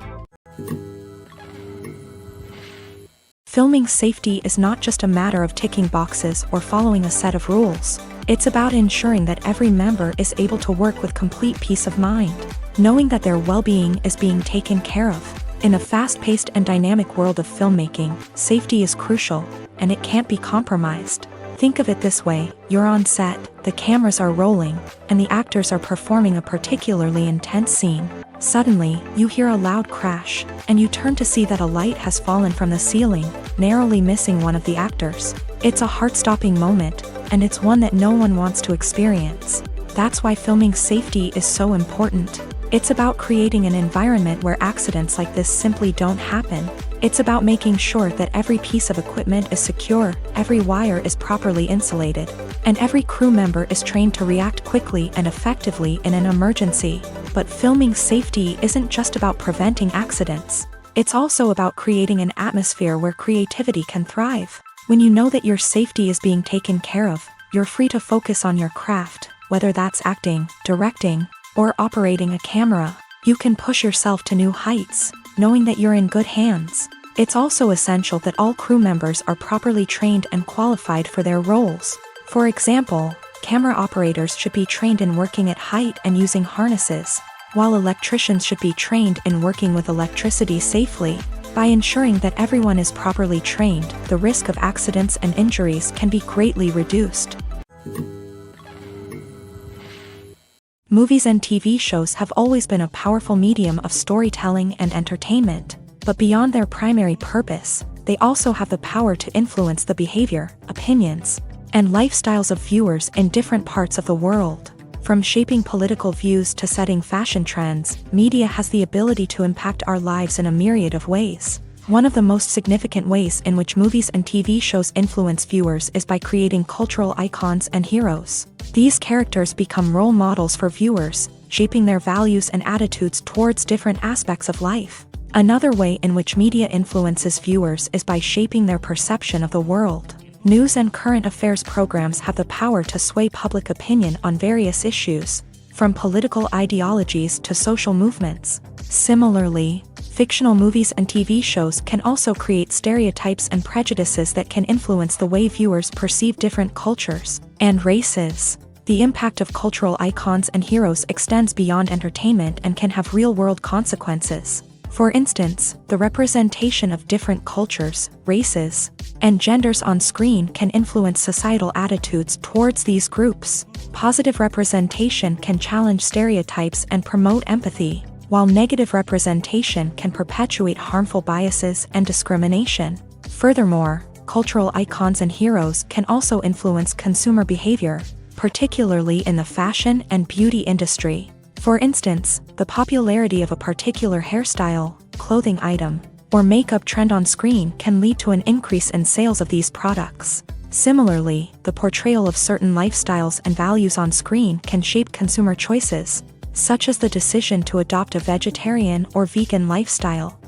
Filming safety is not just a matter of ticking boxes or following a set of rules. It's about ensuring that every member is able to work with complete peace of mind, knowing that their well-being is being taken care of. In a fast-paced and dynamic world of filmmaking, safety is crucial, and it can't be compromised. Think of it this way: you're on set, the cameras are rolling, and the actors are performing a particularly intense scene. Suddenly, you hear a loud crash, and you turn to see that a light has fallen from the ceiling, narrowly missing one of the actors. It's a heart-stopping moment, and it's one that no one wants to experience. That's why filming safety is so important. It's about creating an environment where accidents like this simply don't happen. It's about making sure that every piece of equipment is secure, every wire is properly insulated, and every crew member is trained to react quickly and effectively in an emergency. But filming safety isn't just about preventing accidents. It's also about creating an atmosphere where creativity can thrive. When you know that your safety is being taken care of, you're free to focus on your craft, whether that's acting, directing, or operating a camera. You can push yourself to new heights, knowing that you're in good hands. It's also essential that all crew members are properly trained and qualified for their roles. For example, camera operators should be trained in working at height and using harnesses, while electricians should be trained in working with electricity safely. By ensuring that everyone is properly trained, the risk of accidents and injuries can be greatly reduced. Movies and TV shows have always been a powerful medium of storytelling and entertainment, but beyond their primary purpose, they also have the power to influence the behavior, opinions, and lifestyles of viewers in different parts of the world. From shaping political views to setting fashion trends, media has the ability to impact our lives in a myriad of ways. One of the most significant ways in which movies and TV shows influence viewers is by creating cultural icons and heroes. These characters become role models for viewers, shaping their values and attitudes towards different aspects of life. Another way in which media influences viewers is by shaping their perception of the world. News and current affairs programs have the power to sway public opinion on various issues, from political ideologies to social movements. Similarly, fictional movies and TV shows can also create stereotypes and prejudices that can influence the way viewers perceive different cultures and races. The impact of cultural icons and heroes extends beyond entertainment and can have real-world consequences. For instance, the representation of different cultures, races, and genders on screen can influence societal attitudes towards these groups. Positive representation can challenge stereotypes and promote empathy, while negative representation can perpetuate harmful biases and discrimination. Furthermore, cultural icons and heroes can also influence consumer behavior, particularly in the fashion and beauty industry. For instance, the popularity of a particular hairstyle, clothing item, or makeup trend on screen can lead to an increase in sales of these products. Similarly, the portrayal of certain lifestyles and values on screen can shape consumer choices, such as the decision to adopt a vegetarian or vegan lifestyle.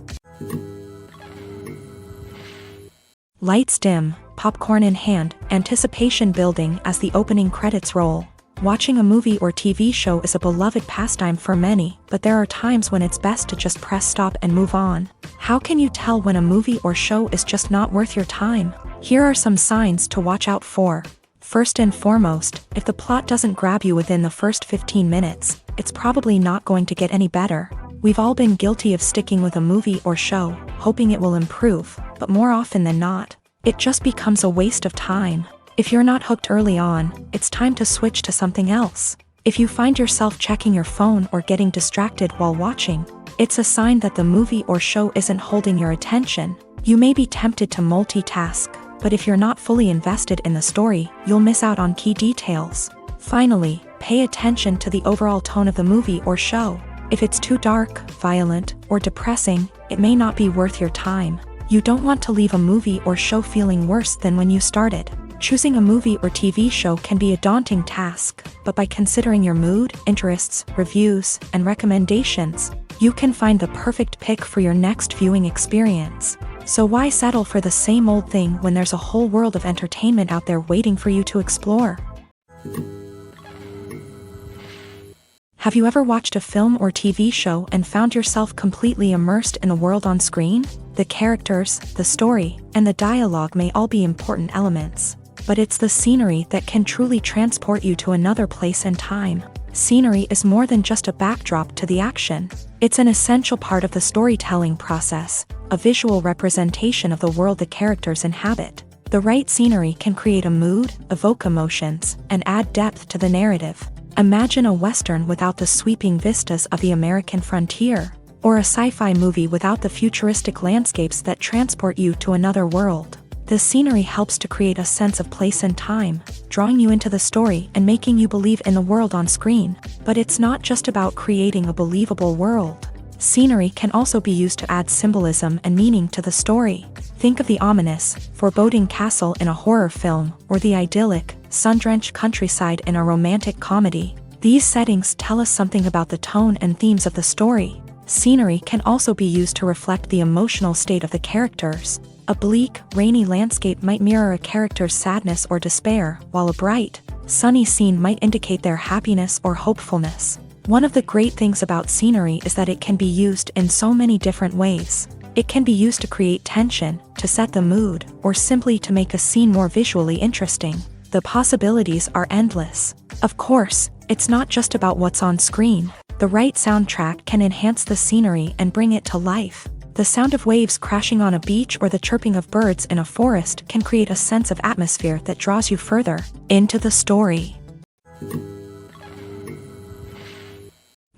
Lights dim, popcorn in hand, anticipation building as the opening credits roll. Watching a movie or TV show is a beloved pastime for many, but there are times when it's best to just press stop and move on. How can you tell when a movie or show is just not worth your time? Here are some signs to watch out for. First and foremost, if the plot doesn't grab you within the first 15 minutes, it's probably not going to get any better. We've all been guilty of sticking with a movie or show, hoping it will improve, but more often than not, it just becomes a waste of time. If you're not hooked early on, it's time to switch to something else. If you find yourself checking your phone or getting distracted while watching, it's a sign that the movie or show isn't holding your attention. You may be tempted to multitask, but if you're not fully invested in the story, you'll miss out on key details. Finally, pay attention to the overall tone of the movie or show. If it's too dark, violent, or depressing, it may not be worth your time. You don't want to leave a movie or show feeling worse than when you started. Choosing a movie or TV show can be a daunting task, but by considering your mood, interests, reviews, and recommendations, you can find the perfect pick for your next viewing experience. So why settle for the same old thing when there's a whole world of entertainment out there waiting for you to explore? Have you ever watched a film or TV show and found yourself completely immersed in the world on screen? The characters, the story, and the dialogue may all be important elements, but it's the scenery that can truly transport you to another place and time. Scenery is more than just a backdrop to the action. It's an essential part of the storytelling process, a visual representation of the world the characters inhabit. The right scenery can create a mood, evoke emotions, and add depth to the narrative. Imagine a Western without the sweeping vistas of the American frontier, or a sci-fi movie without the futuristic landscapes that transport you to another world. The scenery helps to create a sense of place and time, drawing you into the story and making you believe in the world on screen. But it's not just about creating a believable world. Scenery can also be used to add symbolism and meaning to the story. Think of the ominous, foreboding castle in a horror film, or the idyllic, sun-drenched countryside in a romantic comedy. These settings tell us something about the tone and themes of the story. Scenery can also be used to reflect the emotional state of the characters. A bleak, rainy landscape might mirror a character's sadness or despair, while a bright, sunny scene might indicate their happiness or hopefulness. One of the great things about scenery is that it can be used in so many different ways. It can be used to create tension, to set the mood, or simply to make a scene more visually interesting. The possibilities are endless. Of course, it's not just about what's on screen. The right soundtrack can enhance the scenery and bring it to life. The sound of waves crashing on a beach or the chirping of birds in a forest can create a sense of atmosphere that draws you further into the story.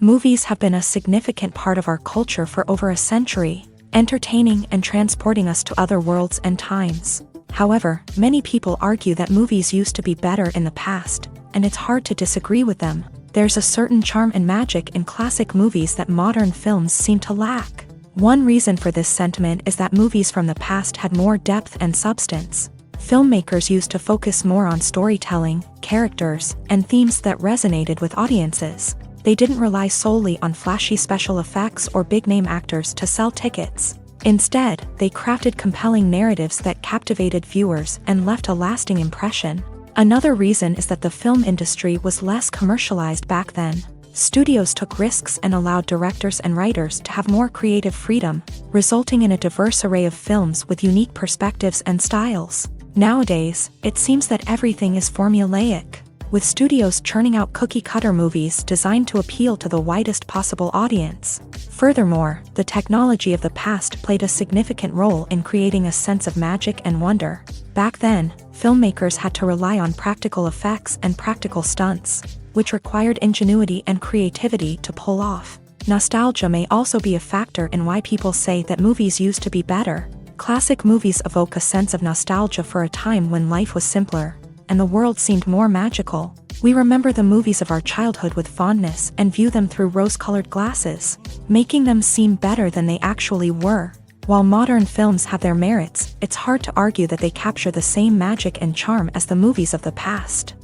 Movies have been a significant part of our culture for over a century, entertaining and transporting us to other worlds and times. However, many people argue that movies used to be better in the past, and it's hard to disagree with them. There's a certain charm and magic in classic movies that modern films seem to lack. One reason for this sentiment is that movies from the past had more depth and substance. Filmmakers used to focus more on storytelling, characters, and themes that resonated with audiences. They didn't rely solely on flashy special effects or big-name actors to sell tickets. Instead, they crafted compelling narratives that captivated viewers and left a lasting impression. Another reason is that the film industry was less commercialized back then. Studios took risks and allowed directors and writers to have more creative freedom, resulting in a diverse array of films with unique perspectives and styles. Nowadays, it seems that everything is formulaic, with studios churning out cookie-cutter movies designed to appeal to the widest possible audience. Furthermore, the technology of the past played a significant role in creating a sense of magic and wonder. Back then, filmmakers had to rely on practical effects and practical stunts, which required ingenuity and creativity to pull off. Nostalgia may also be a factor in why people say that movies used to be better. Classic movies evoke a sense of nostalgia for a time when life was simpler, and the world seemed more magical. We remember the movies of our childhood with fondness and view them through rose-colored glasses, making them seem better than they actually were. While modern films have their merits, it's hard to argue that they capture the same magic and charm as the movies of the past.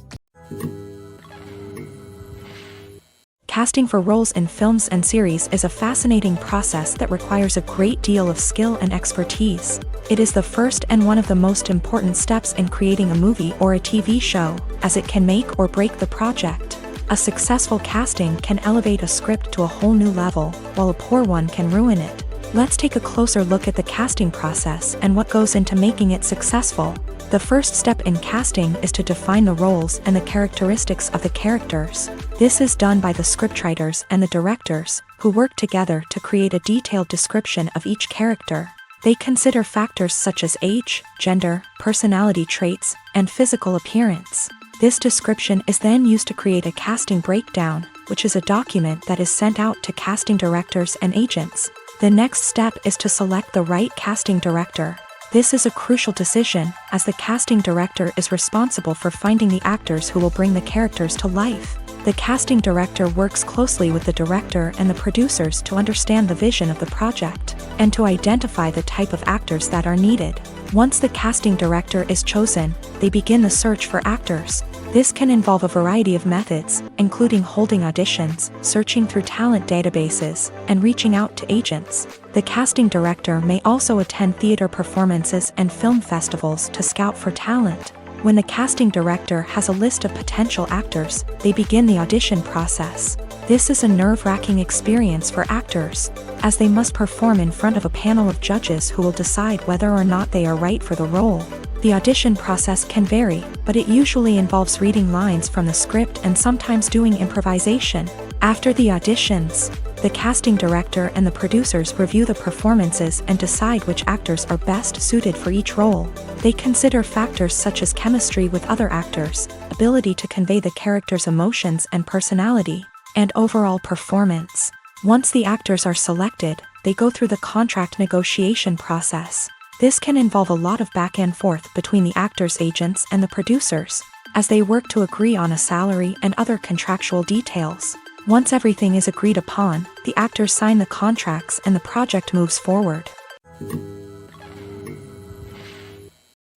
Casting for roles in films and series is a fascinating process that requires a great deal of skill and expertise. It is the first and one of the most important steps in creating a movie or a TV show, as it can make or break the project. A successful casting can elevate a script to a whole new level, while a poor one can ruin it. Let's take a closer look at the casting process and what goes into making it successful. The first step in casting is to define the roles and the characteristics of the characters. This is done by the scriptwriters and the directors, who work together to create a detailed description of each character. They consider factors such as age, gender, personality traits, and physical appearance. This description is then used to create a casting breakdown, which is a document that is sent out to casting directors and agents. The next step is to select the right casting director. This is a crucial decision, as the casting director is responsible for finding the actors who will bring the characters to life. The casting director works closely with the director and the producers to understand the vision of the project, and to identify the type of actors that are needed. Once the casting director is chosen, they begin the search for actors. This can involve a variety of methods, including holding auditions, searching through talent databases, and reaching out to agents. The casting director may also attend theater performances and film festivals to scout for talent. When the casting director has a list of potential actors, they begin the audition process. This is a nerve-wracking experience for actors, as they must perform in front of a panel of judges who will decide whether or not they are right for the role. The audition process can vary, but it usually involves reading lines from the script and sometimes doing improvisation. After the auditions, the casting director and the producers review the performances and decide which actors are best suited for each role. They consider factors such as chemistry with other actors, ability to convey the character's emotions and personality, and overall performance. Once the actors are selected, they go through the contract negotiation process. This can involve a lot of back and forth between the actors' agents and the producers, as they work to agree on a salary and other contractual details. Once everything is agreed upon, the actors sign the contracts and the project moves forward.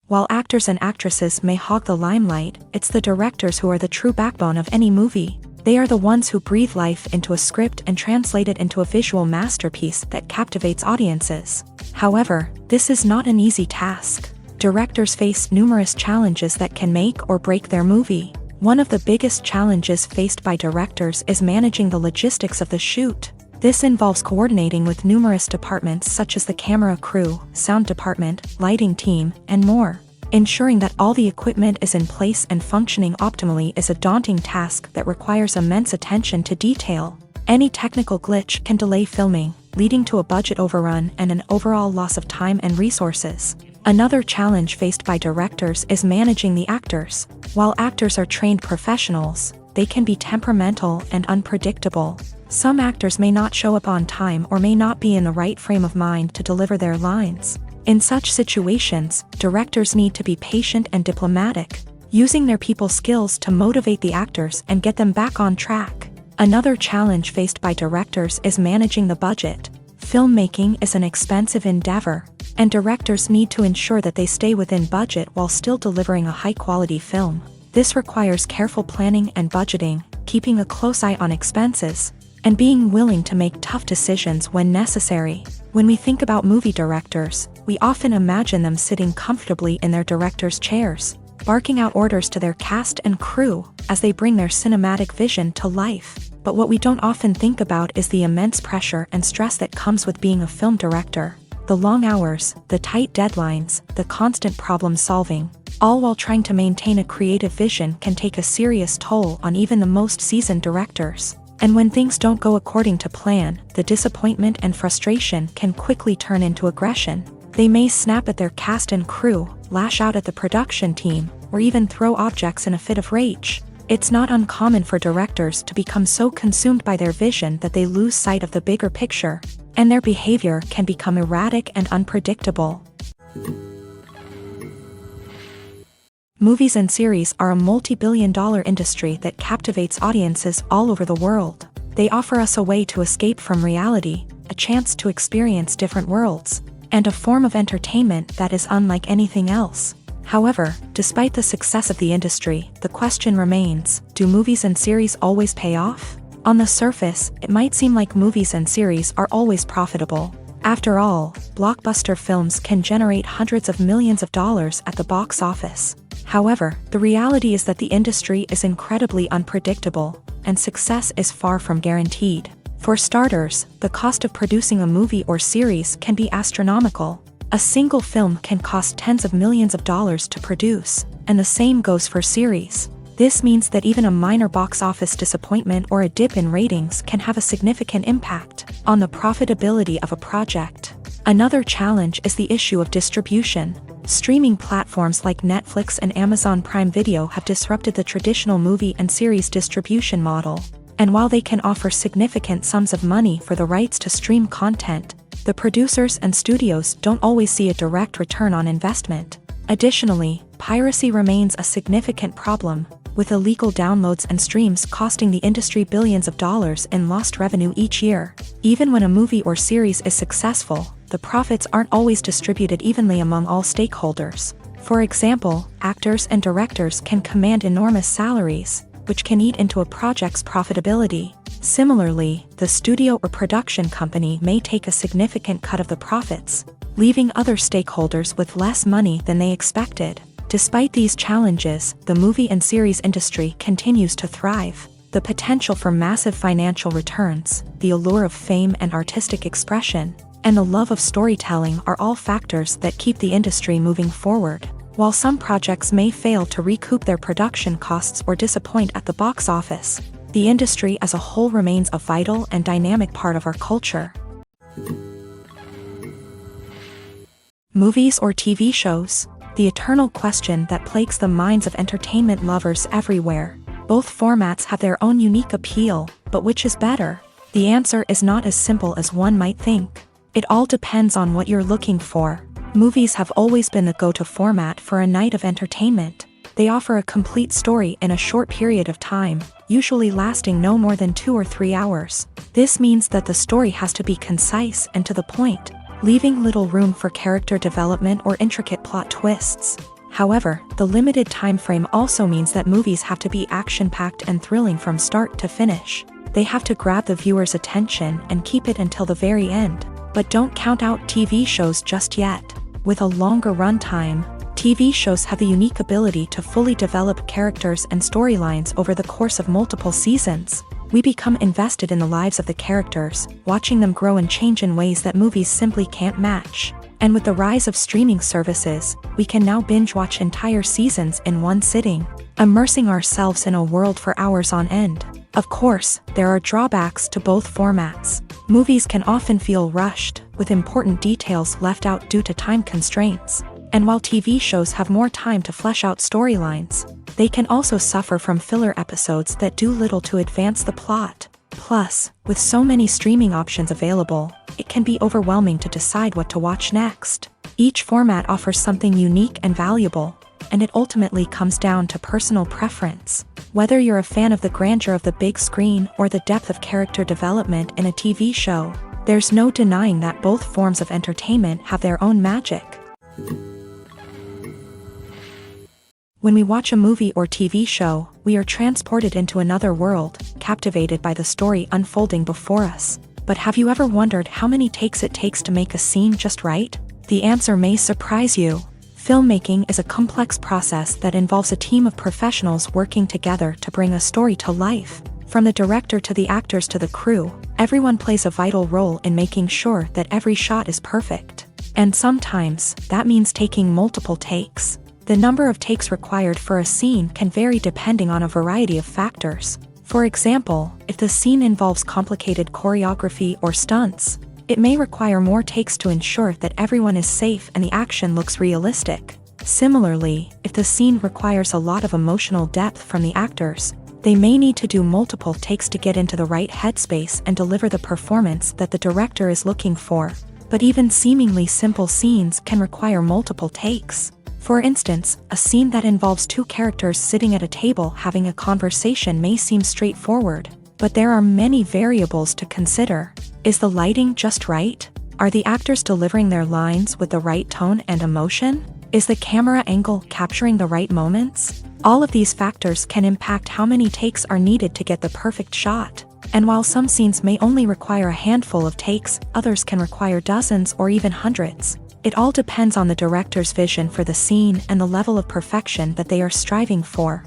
While actors and actresses may hog the limelight, it's the directors who are the true backbone of any movie. They are the ones who breathe life into a script and translate it into a visual masterpiece that captivates audiences. However, this is not an easy task. Directors face numerous challenges that can make or break their movie. One of the biggest challenges faced by directors is managing the logistics of the shoot. This involves coordinating with numerous departments such as the camera crew, sound department, lighting team, and more. Ensuring that all the equipment is in place and functioning optimally is a daunting task that requires immense attention to detail. Any technical glitch can delay filming, leading to a budget overrun and an overall loss of time and resources. Another challenge faced by directors is managing the actors. While actors are trained professionals, they can be temperamental and unpredictable. Some actors may not show up on time or may not be in the right frame of mind to deliver their lines. In such situations, directors need to be patient and diplomatic, using their people skills to motivate the actors and get them back on track. Another challenge faced by directors is managing the budget. Filmmaking is an expensive endeavor, and directors need to ensure that they stay within budget while still delivering a high-quality film. This requires careful planning and budgeting, keeping a close eye on expenses, and being willing to make tough decisions when necessary. When we think about movie directors, we often imagine them sitting comfortably in their director's chairs, barking out orders to their cast and crew as they bring their cinematic vision to life. But what we don't often think about is the immense pressure and stress that comes with being a film director. The long hours, the tight deadlines, the constant problem solving, all while trying to maintain a creative vision can take a serious toll on even the most seasoned directors. And when things don't go according to plan, the disappointment and frustration can quickly turn into aggression. They may snap at their cast and crew, lash out at the production team, or even throw objects in a fit of rage. It's not uncommon for directors to become so consumed by their vision that they lose sight of the bigger picture, and their behavior can become erratic and unpredictable. Movies and series are a multi-billion-dollar industry that captivates audiences all over the world. They offer us a way to escape from reality, a chance to experience different worlds, and a form of entertainment that is unlike anything else. However, despite the success of the industry, the question remains, do movies and series always pay off? On the surface, it might seem like movies and series are always profitable. After all, blockbuster films can generate hundreds of millions of dollars at the box office. However, the reality is that the industry is incredibly unpredictable, and success is far from guaranteed. For starters, the cost of producing a movie or series can be astronomical. A single film can cost tens of millions of dollars to produce, and the same goes for series. This means that even a minor box office disappointment or a dip in ratings can have a significant impact on the profitability of a project. Another challenge is the issue of distribution. Streaming platforms like Netflix and Amazon Prime Video have disrupted the traditional movie and series distribution model. And while they can offer significant sums of money for the rights to stream content, the producers and studios don't always see a direct return on investment. Additionally, piracy remains a significant problem, with illegal downloads and streams costing the industry billions of dollars in lost revenue each year. Even when a movie or series is successful, the profits aren't always distributed evenly among all stakeholders. For example, actors and directors can command enormous salaries, which can eat into a project's profitability. Similarly, the studio or production company may take a significant cut of the profits, leaving other stakeholders with less money than they expected. Despite these challenges, the movie and series industry continues to thrive. The potential for massive financial returns, the allure of fame and artistic expression, and the love of storytelling are all factors that keep the industry moving forward. While some projects may fail to recoup their production costs or disappoint at the box office, the industry as a whole remains a vital and dynamic part of our culture. Movies or TV shows? The eternal question that plagues the minds of entertainment lovers everywhere. Both formats have their own unique appeal, but which is better? The answer is not as simple as one might think. It all depends on what you're looking for. Movies have always been the go-to format for a night of entertainment. They offer a complete story in a short period of time, usually lasting no more than 2 or 3 hours. This means that the story has to be concise and to the point, leaving little room for character development or intricate plot twists. However, the limited time frame also means that movies have to be action-packed and thrilling from start to finish. They have to grab the viewer's attention and keep it until the very end. But don't count out TV shows just yet. With a longer runtime, TV shows have the unique ability to fully develop characters and storylines over the course of multiple seasons. We become invested in the lives of the characters, watching them grow and change in ways that movies simply can't match. And with the rise of streaming services, we can now binge-watch entire seasons in one sitting, immersing ourselves in a world for hours on end. Of course, there are drawbacks to both formats. Movies can often feel rushed, with important details left out due to time constraints. And while TV shows have more time to flesh out storylines, they can also suffer from filler episodes that do little to advance the plot. Plus, with so many streaming options available, it can be overwhelming to decide what to watch next. Each format offers something unique and valuable, and it ultimately comes down to personal preference. Whether you're a fan of the grandeur of the big screen or the depth of character development in a TV show, there's no denying that both forms of entertainment have their own magic. When we watch a movie or TV show, we are transported into another world, captivated by the story unfolding before us. But have you ever wondered how many takes it takes to make a scene just right? The answer may surprise you. Filmmaking is a complex process that involves a team of professionals working together to bring a story to life. From the director to the actors to the crew, everyone plays a vital role in making sure that every shot is perfect. And sometimes, that means taking multiple takes. The number of takes required for a scene can vary depending on a variety of factors. For example, if the scene involves complicated choreography or stunts, it may require more takes to ensure that everyone is safe and the action looks realistic. Similarly, if the scene requires a lot of emotional depth from the actors, they may need to do multiple takes to get into the right headspace and deliver the performance that the director is looking for. But even seemingly simple scenes can require multiple takes. For instance, a scene that involves two characters sitting at a table having a conversation may seem straightforward, but there are many variables to consider. Is the lighting just right? Are the actors delivering their lines with the right tone and emotion? Is the camera angle capturing the right moments? All of these factors can impact how many takes are needed to get the perfect shot. And while some scenes may only require a handful of takes, others can require dozens or even hundreds. It all depends on the director's vision for the scene and the level of perfection that they are striving for.